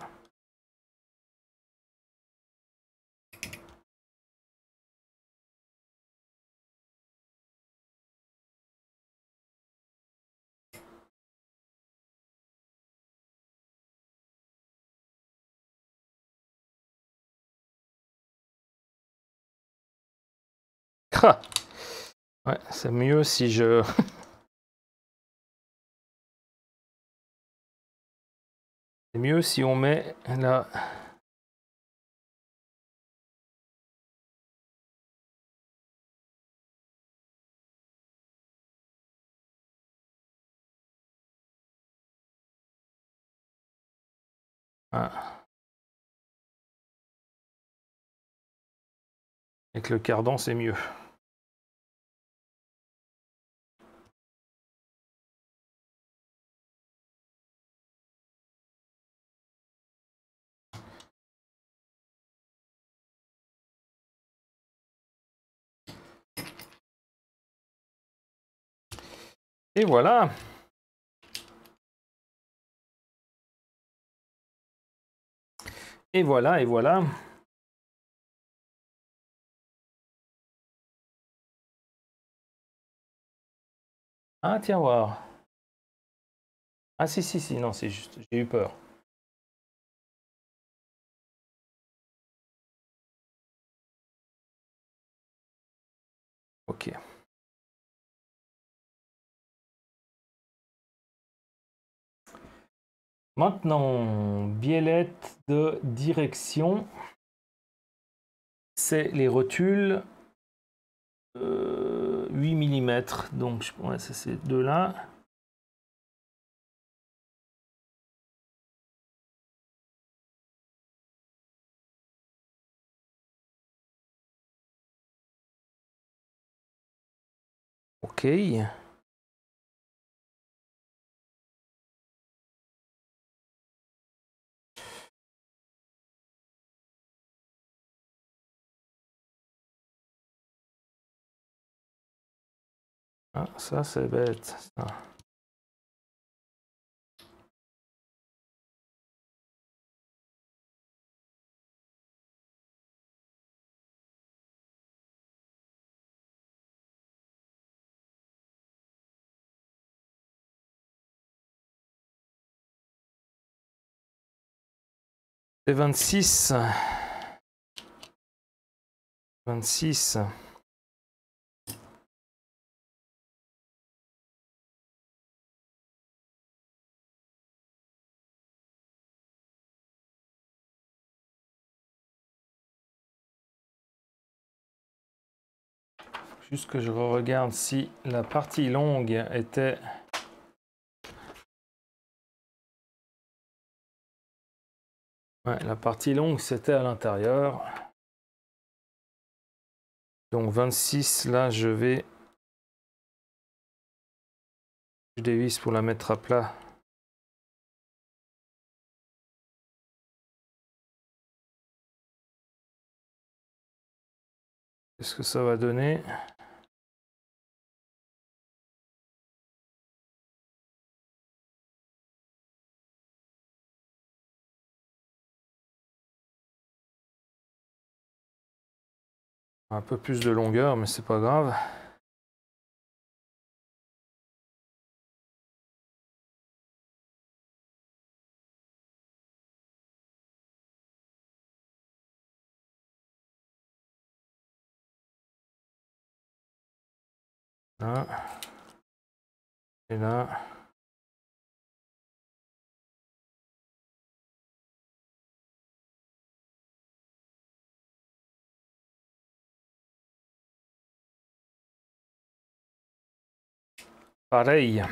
Ah, ouais, c'est mieux si je... c'est mieux si on met là... Ah. Avec le cardan, c'est mieux. Et voilà. Et voilà, et voilà. Ah, tiens, voir. Ah, si, si, si, non, c'est juste, j'ai eu peur. Ok. Maintenant, biellette de direction. C'est les rotules 8 mm. Donc, ouais, c'est ces deux-là. Ok. Ah, ça, c'est bête. Ça. C'est 26. 26. Juste que je regarde si la partie longue était... Ouais, la partie longue, c'était à l'intérieur. Donc 26, là, je dévisse pour la mettre à plat. Qu'est-ce que ça va donner? Un peu plus de longueur, mais c'est pas grave. Là. Et là. Pareil.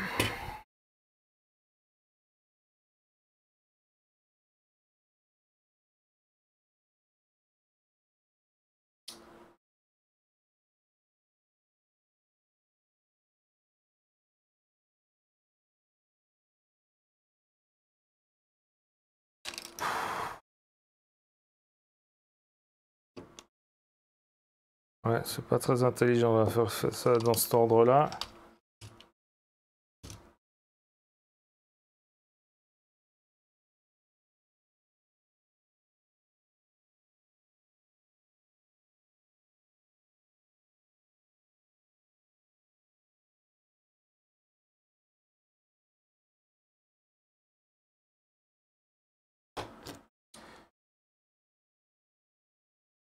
Ouais, c'est pas très intelligent, on va faire ça dans cet ordre-là.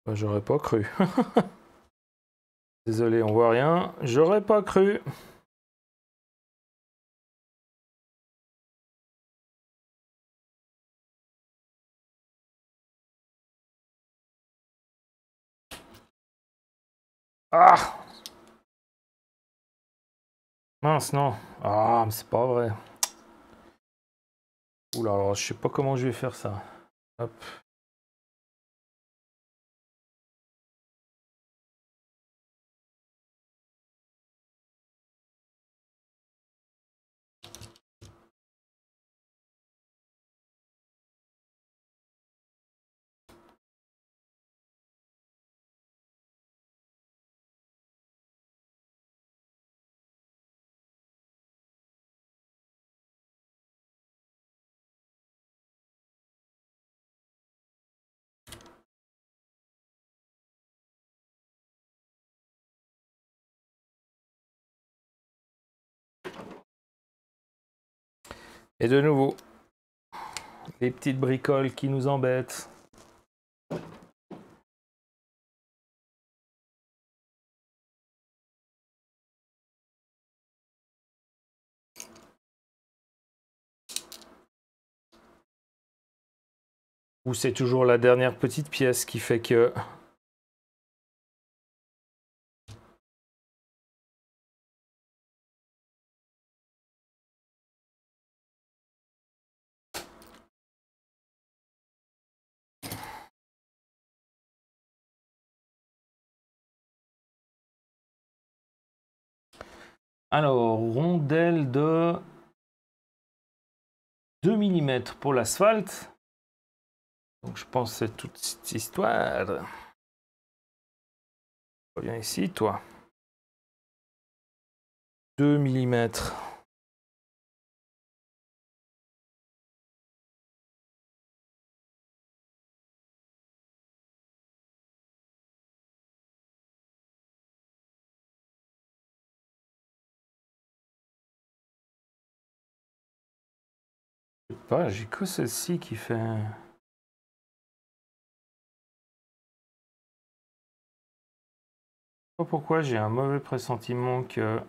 Bah, j'aurais pas cru. Désolé, on voit rien. J'aurais pas cru. Ah! Mince, non. Ah, mais c'est pas vrai. Oula, alors je sais pas comment je vais faire ça. Hop. Et de nouveau, les petites bricoles qui nous embêtent. Ou c'est toujours la dernière petite pièce qui fait que... Alors, rondelle de 2 mm pour l'asphalte. Donc je pense que c'est toute cette histoire. Reviens ici, toi. 2 mm. Je sais pas, j'ai que celle-ci qui fait... Je sais pas pourquoi j'ai un mauvais pressentiment que...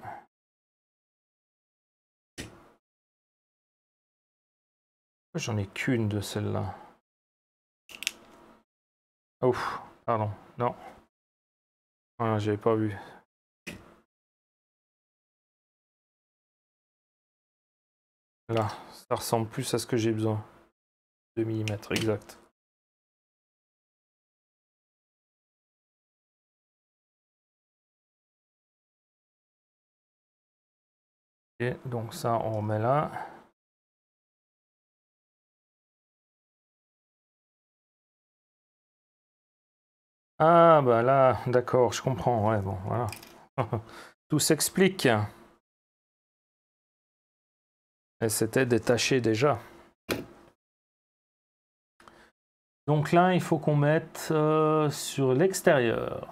J'en ai qu'une de celle-là. Ouf, pardon, non. Voilà, j'avais pas vu. Là, ça ressemble plus à ce que j'ai besoin. 2 mm, exact. Et donc ça, on remet là. Ah, bah là, d'accord, je comprends. Ouais, bon, voilà. Tout s'explique. Elle s'était détachée déjà. Donc là, il faut qu'on mette sur l'extérieur.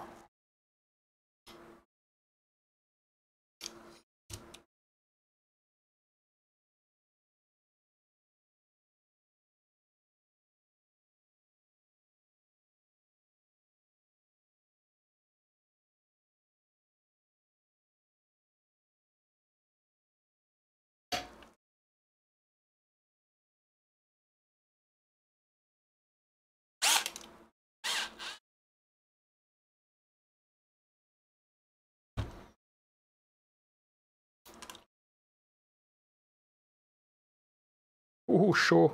Ouh, chaud.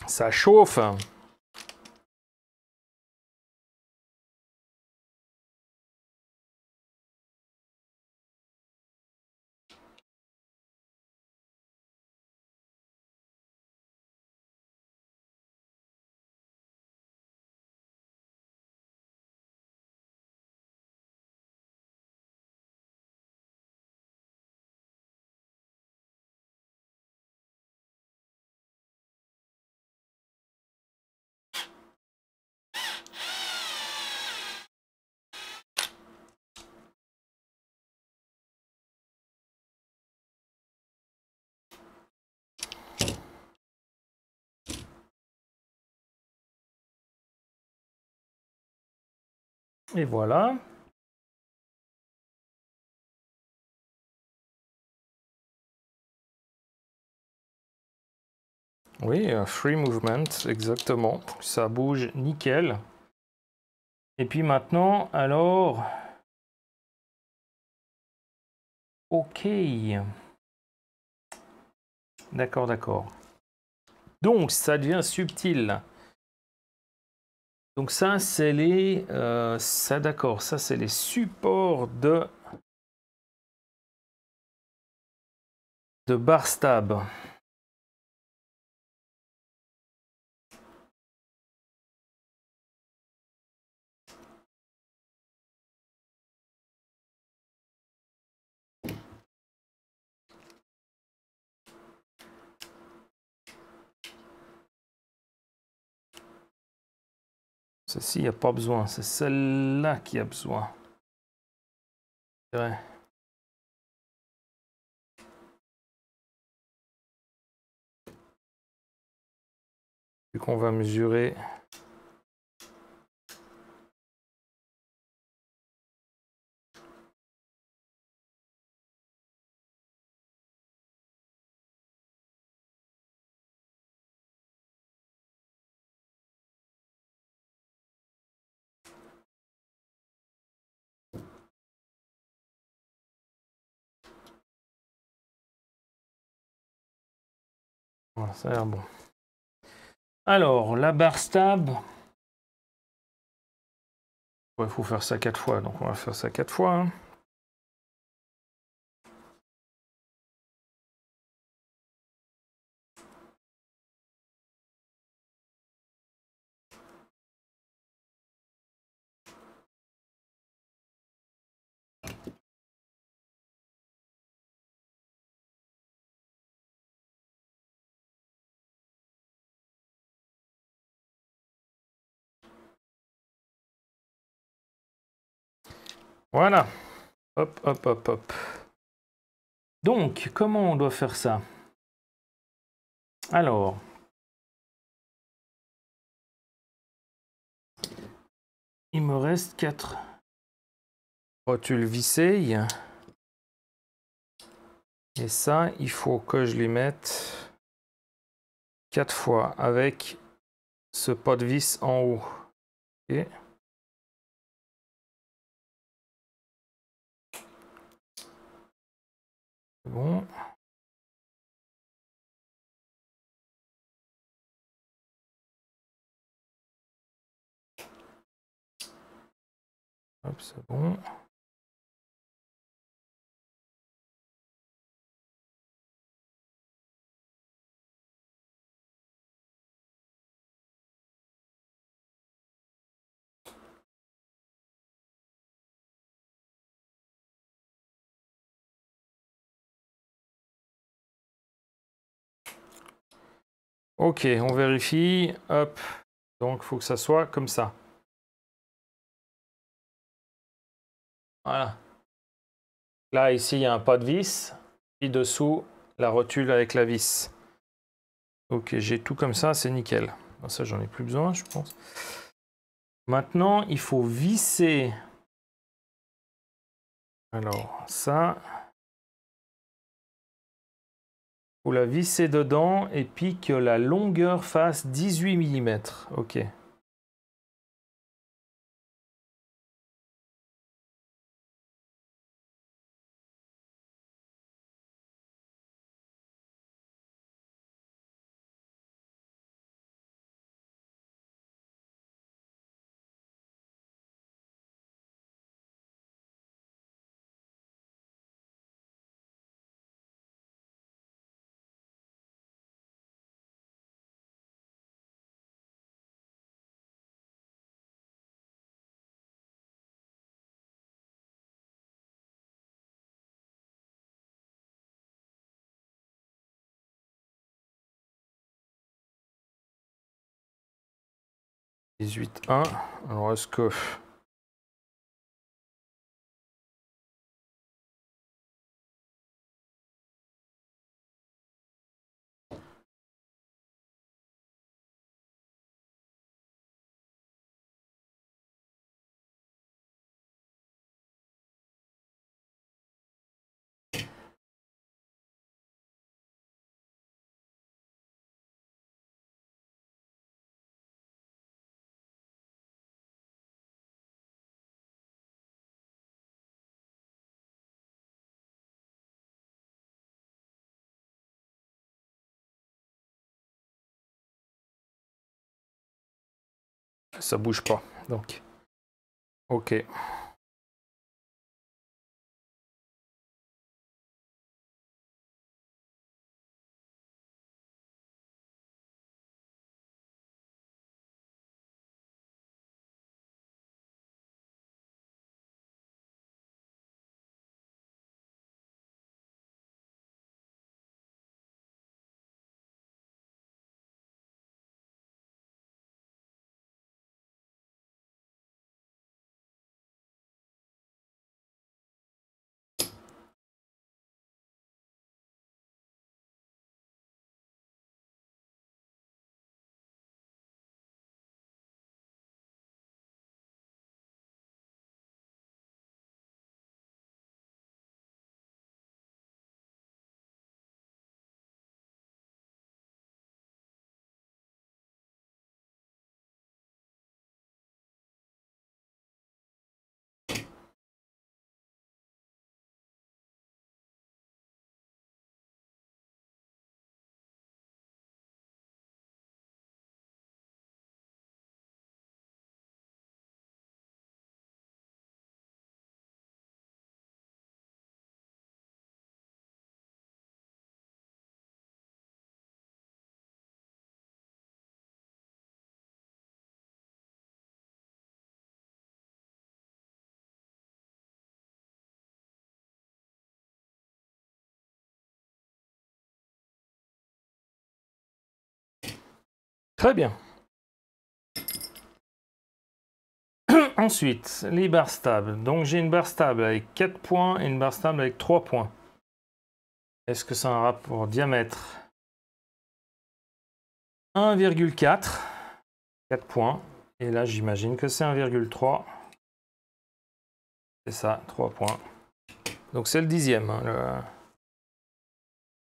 Ça chauffe. Et voilà. Oui, free movement, exactement. Ça bouge nickel. Et puis maintenant, alors... Ok. D'accord, d'accord. Donc, ça devient subtil. Donc ça, c'est les... ça, d'accord, ça, c'est les supports de bar stab. Celle-ci, il n'y a pas besoin. C'est celle-là qui a besoin. C'est vrai. Vu qu'on va mesurer... Voilà, ça a l'air bon. Alors, la bar stab... Il faut faire ça 4 fois, donc on va faire ça 4 fois. Hein. Voilà. Hop, hop, hop, hop. Donc, comment on doit faire ça? Alors, il me reste 4 rotules vissées. Et ça, il faut que je les mette 4 fois avec ce pot de vis en haut. Okay. Bon. Hop, c'est bon. Ok, on vérifie. Hop. Donc, il faut que ça soit comme ça. Voilà. Là, ici, il y a un pot de vis. Et dessous, la rotule avec la vis. Ok, j'ai tout comme ça, c'est nickel. Ça, j'en ai plus besoin, je pense. Maintenant, il faut visser. Alors, ça... Il faut la visser dedans et puis que la longueur fasse 18 mm. Ok. 18,1. Alors, est-ce que... Ça bouge pas, donc. Ok. Très bien. Ensuite, les barres stables. Donc j'ai une barre stable avec 4 points et une barre stable avec 3 points. Est-ce que ça a un rapport diamètre 1,4, 4 points. Et là, j'imagine que c'est 1,3. C'est ça, 3 points. Donc c'est le 10e. Hein,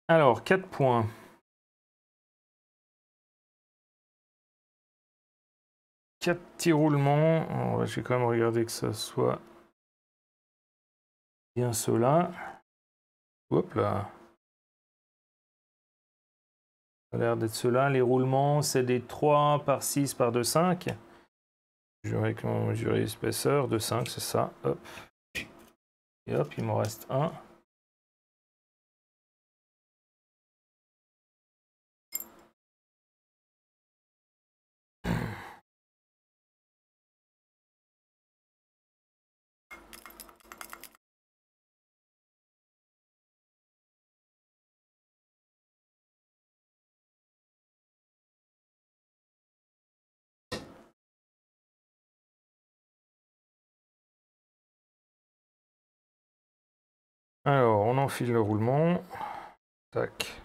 Alors, 4 points. 4 petits roulements. Alors, je vais quand même regarder que ce soit bien cela. Hop là. Ça a l'air d'être cela. Les roulements, c'est des 3 par 6 par 2, 5. Je vais mesurer l'épaisseur de 5, c'est ça. Hop. Et hop, il m'en reste un. Alors, on enfile le roulement. Tac.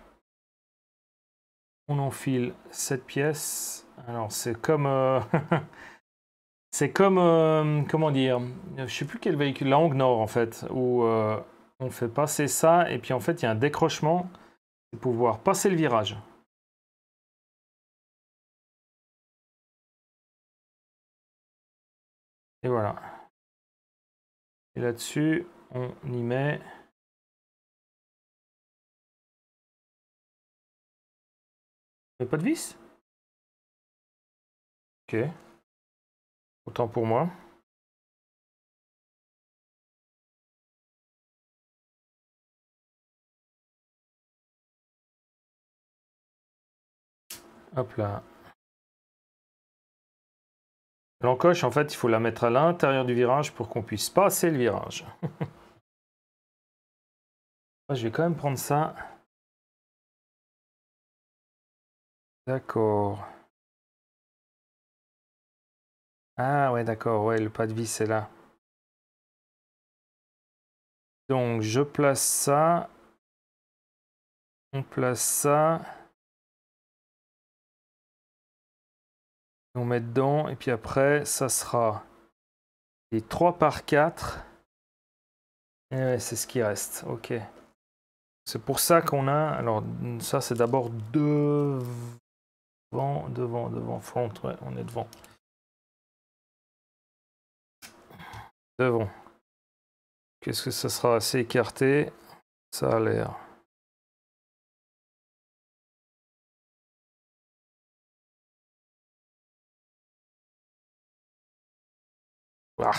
On enfile cette pièce. Alors, c'est comme... c'est comme... comment dire? Je sais plus quel véhicule. La Hong Nord, en fait. Où on fait passer ça. Et puis, en fait, il y a un décrochement. Pour pouvoir passer le virage. Et voilà. Et là-dessus, on y met... Mais pas de vis? Ok. Autant pour moi. Hop là. L'encoche, en fait, il faut la mettre à l'intérieur du virage pour qu'on puisse passer le virage. Je vais quand même prendre ça. D'accord. Ah ouais, d'accord, ouais, le pas de vis est là. Donc je place ça. On place ça. On met dedans. Et puis après, ça sera les 3 par 4. Et ouais, c'est ce qui reste. Ok. C'est pour ça qu'on a. Alors, ça, c'est d'abord devant, front. Ouais, on est devant. Devant. Qu'est-ce que ça sera assez écarté? Ça a l'air. Ah.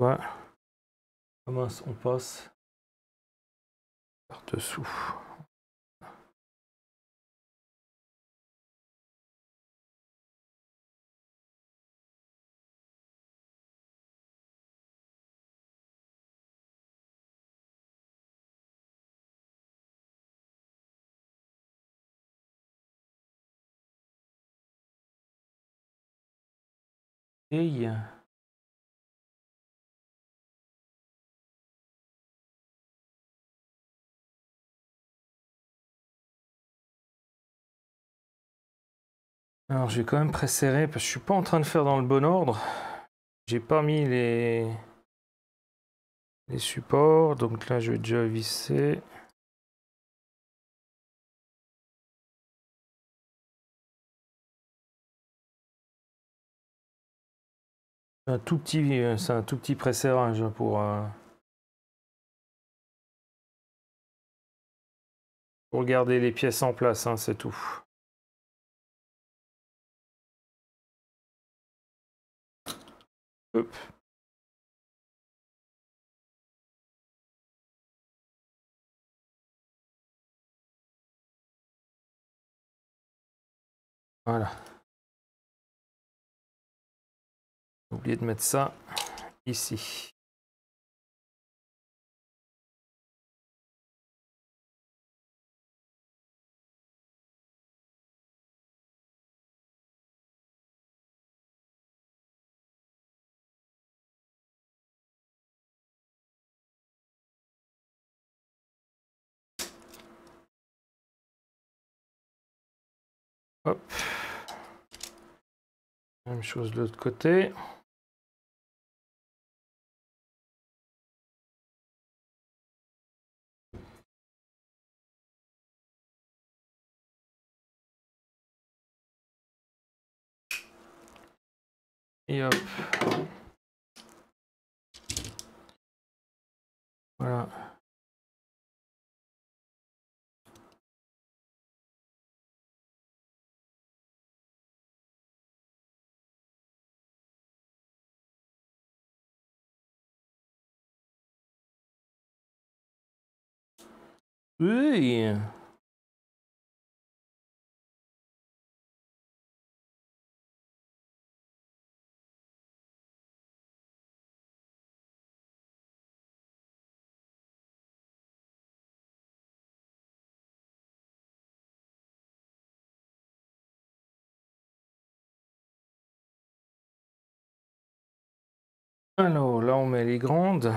Ouais. Comment on passe par-dessous? Hey. Alors, je vais quand même presserrer parce que je suis pas en train de faire dans le bon ordre. J'ai pas mis les supports, donc là, je vais déjà visser. C'est un tout petit presserrage pour garder les pièces en place, hein, c'est tout. Hop. Voilà. J'ai oublié de mettre ça ici. Hop. Même chose de l'autre côté. Et hop. Voilà. Oui. Alors là, on met les grandes.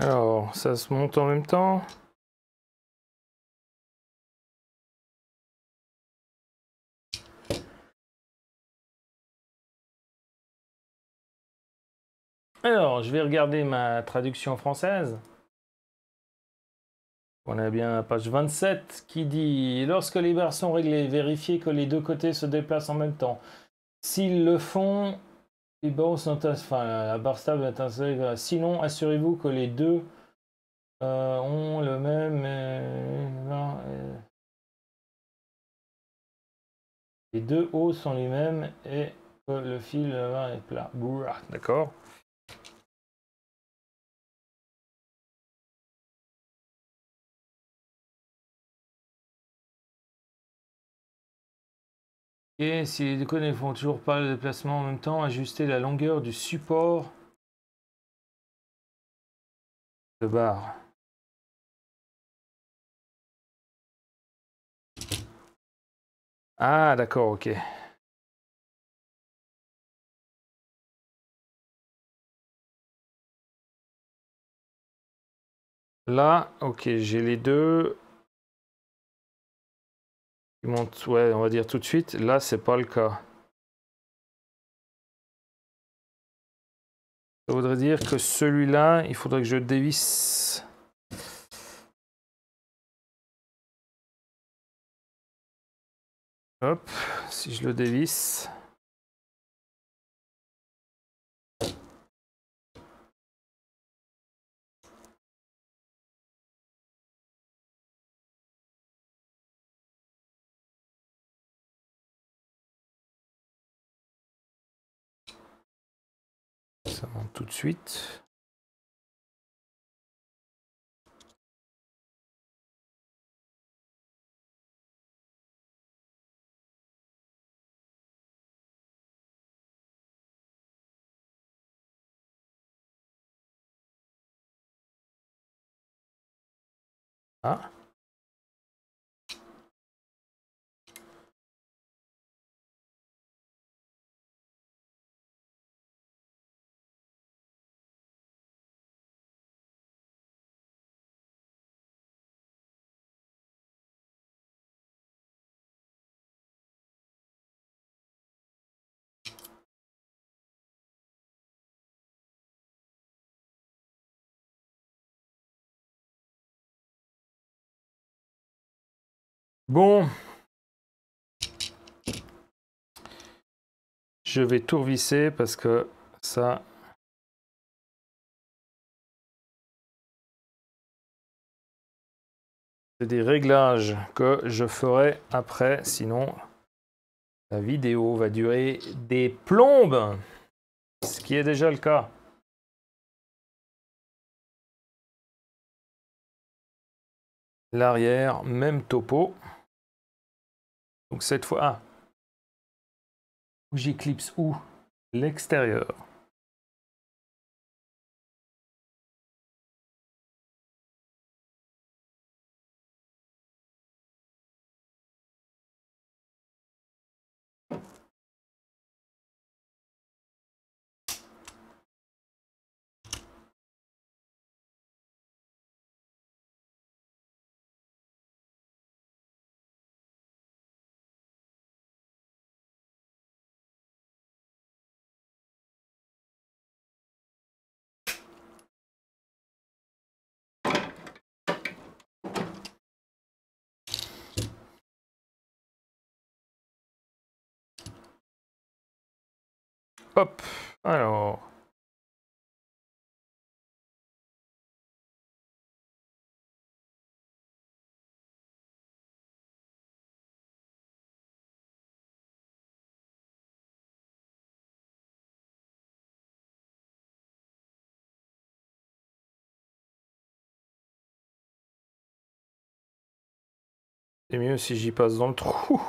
Alors, ça se monte en même temps. Alors, je vais regarder ma traduction française. On a bien la page 27 qui dit: lorsque les barres sont réglées, vérifiez que les deux côtés se déplacent en même temps. S'ils le font, les barres sont enfin, la barre stable est installée. Sinon, assurez-vous que les deux ont le même. Les deux hauts sont les mêmes et que le fil est plat. D'accord. Et si les deux côtés ne font toujours pas le déplacement en même temps, ajustez la longueur du support de barre. Ah, d'accord, ok. Là, ok, j'ai les deux. Ils montent, ouais, on va dire tout de suite. Là, c'est pas le cas. Ça voudrait dire que celui-là, il faudrait que je dévisse. Hop, si je le dévisse. Ça monte tout de suite. Ah. Bon. Je vais tout revisser parce que ça... C'est des réglages que je ferai après, sinon la vidéo va durer des plombes, ce qui est déjà le cas. L'arrière, même topo. Donc cette fois, ah, j'éclipse où? L'extérieur. Hop, alors... C'est mieux si j'y passe dans le trou.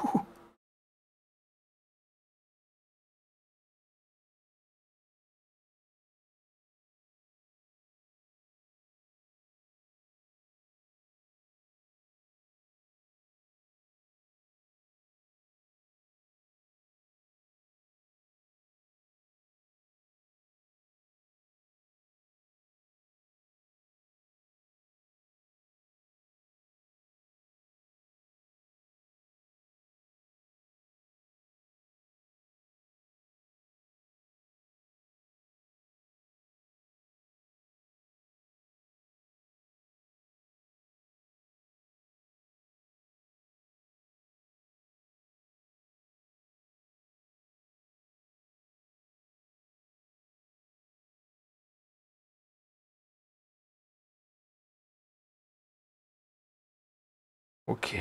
Ok.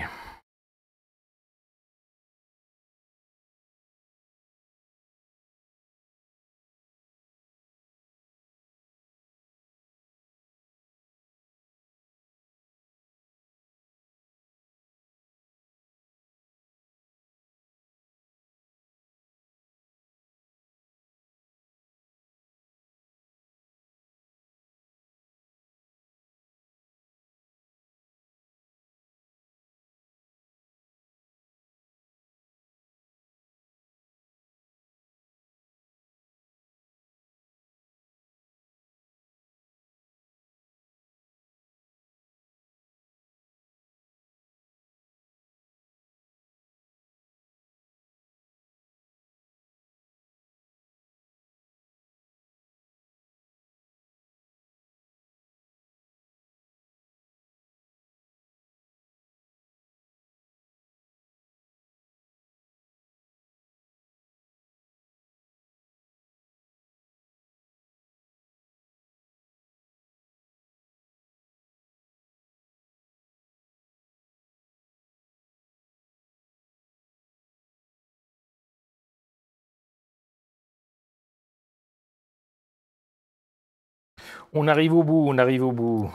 On arrive au bout, on arrive au bout.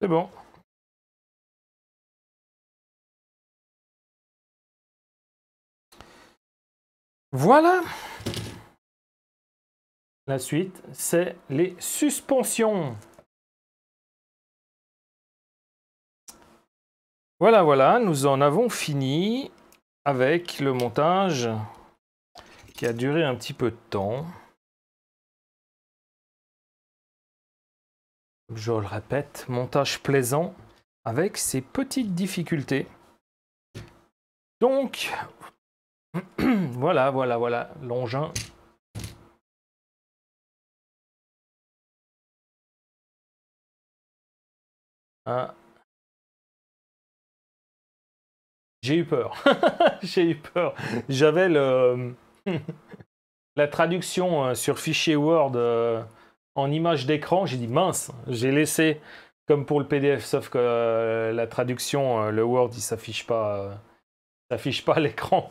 C'est bon. Voilà. La suite, c'est les suspensions. Voilà, voilà, nous en avons fini avec le montage qui a duré un petit peu de temps. Je le répète, montage plaisant avec ses petites difficultés. Donc, voilà, voilà, voilà, l'engin. Hein. J'ai eu peur. J'ai eu peur. J'avais la traduction sur fichier Word en image d'écran. J'ai dit mince, j'ai laissé comme pour le PDF, sauf que la traduction, le Word, il s'affiche pas à l'écran.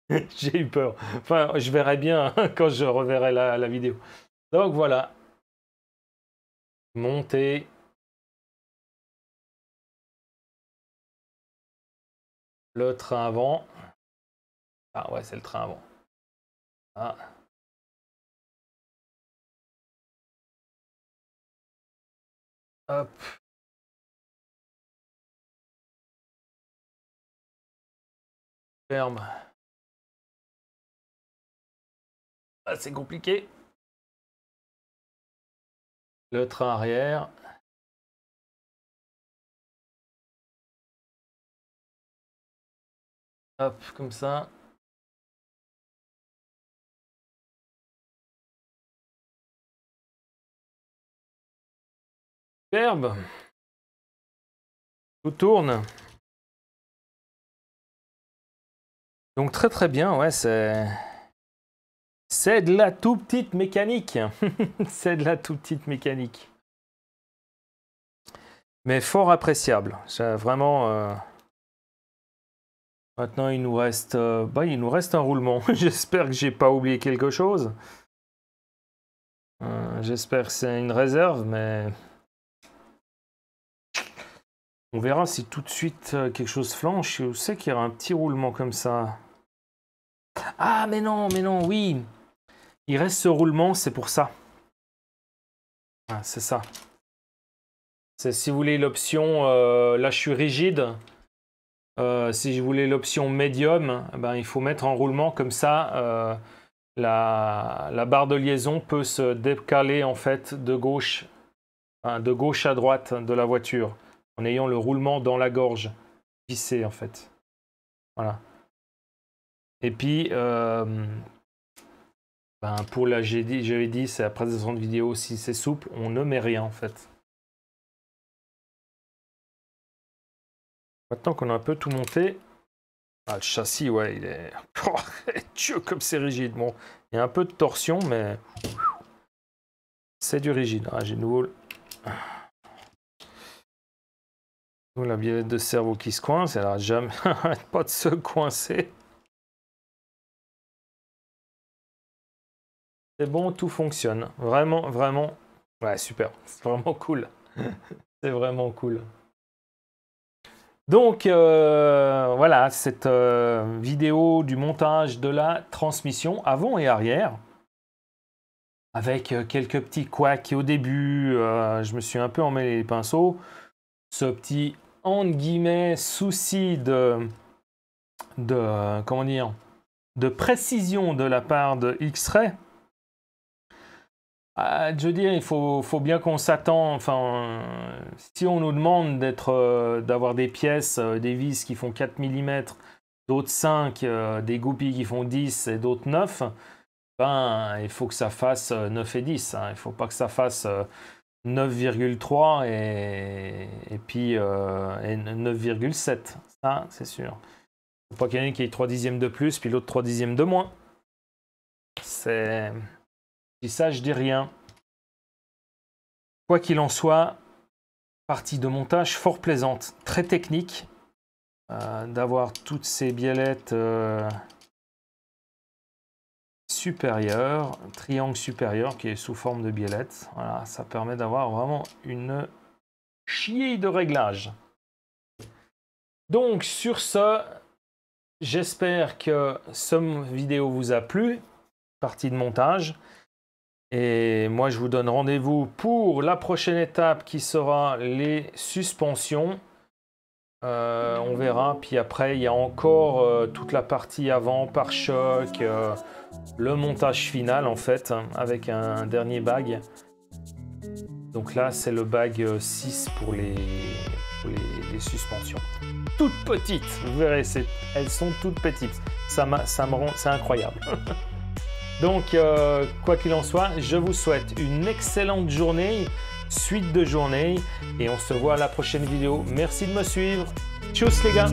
J'ai eu peur. Enfin, je verrai bien quand je reverrai la vidéo. Donc voilà. Monter. Le train avant. Ah ouais, c'est le train avant. Ah. Hop. Ferme. Ah, c'est compliqué. Le train arrière. Hop, comme ça. Superbe. Tout tourne. Donc très très bien, ouais, c'est de la tout petite mécanique. C'est de la tout petite mécanique. Mais fort appréciable. C'est vraiment... Maintenant, il nous reste un roulement. J'espère que j'ai pas oublié quelque chose. J'espère que c'est une réserve, mais... On verra si tout de suite quelque chose flanche. Je sais qu'il y aura un petit roulement comme ça. Ah, mais non, oui. Il reste ce roulement, c'est pour ça. Ah, c'est ça. C'est si vous voulez l'option... là, je suis rigide. Si je voulais l'option médium, ben, il faut mettre en roulement comme ça. La barre de liaison peut se décaler en fait de gauche à droite de la voiture en ayant le roulement dans la gorge vissé en fait. Voilà. Et puis ben, pour la j'avais dit c'est la présentation de vidéo, si c'est souple, on ne met rien en fait. Maintenant qu'on a un peu tout monté, ah, le châssis, ouais, il est... Oh, Dieu, comme c'est rigide. Bon, il y a un peu de torsion, mais c'est du rigide. Ah, j'ai de nouveau la biellette de cerveau qui se coince. Elle n'arrête jamais pas de se coincer. C'est bon, tout fonctionne. Vraiment, vraiment. Ouais, super. C'est vraiment cool. C'est vraiment cool. Donc, voilà, cette vidéo du montage de la transmission avant et arrière. Avec quelques petits couacs au début. Je me suis un peu emmêlé les pinceaux. Ce petit, entre guillemets, souci comment dire, de précision de la part de X-Ray. Je veux dire, il faut bien qu'on s'attend, enfin, si on nous demande d'avoir des pièces, des vis qui font 4 mm, d'autres 5, des goupilles qui font 10 et d'autres 9, ben, il faut que ça fasse 9 et 10. Hein. Il ne faut pas que ça fasse 9,3 et puis 9,7. Ça, c'est sûr. Il ne faut pas qu'il y en ait qui ait 3 dixièmes de plus, puis l'autre 3 dixièmes de moins. C'est... Et ça, je dis rien. Quoi qu'il en soit, partie de montage fort plaisante, très technique, d'avoir toutes ces biellettes supérieures, triangle supérieur qui est sous forme de biellette. Voilà, ça permet d'avoir vraiment une chier de réglage. Donc sur ce, j'espère que cette vidéo vous a plu, partie de montage. Et moi, je vous donne rendez-vous pour la prochaine étape qui sera les suspensions. On verra. Puis après, il y a encore toute la partie avant, pare-choc, le montage final en fait, avec un dernier bag. Donc là, c'est le bag 6 pour les suspensions. Toutes petites, vous verrez, elles sont toutes petites. Ça me rend, c'est incroyable. Donc, quoi qu'il en soit, je vous souhaite une excellente journée, suite de journée, et on se voit à la prochaine vidéo. Merci de me suivre. Tchuss les gars!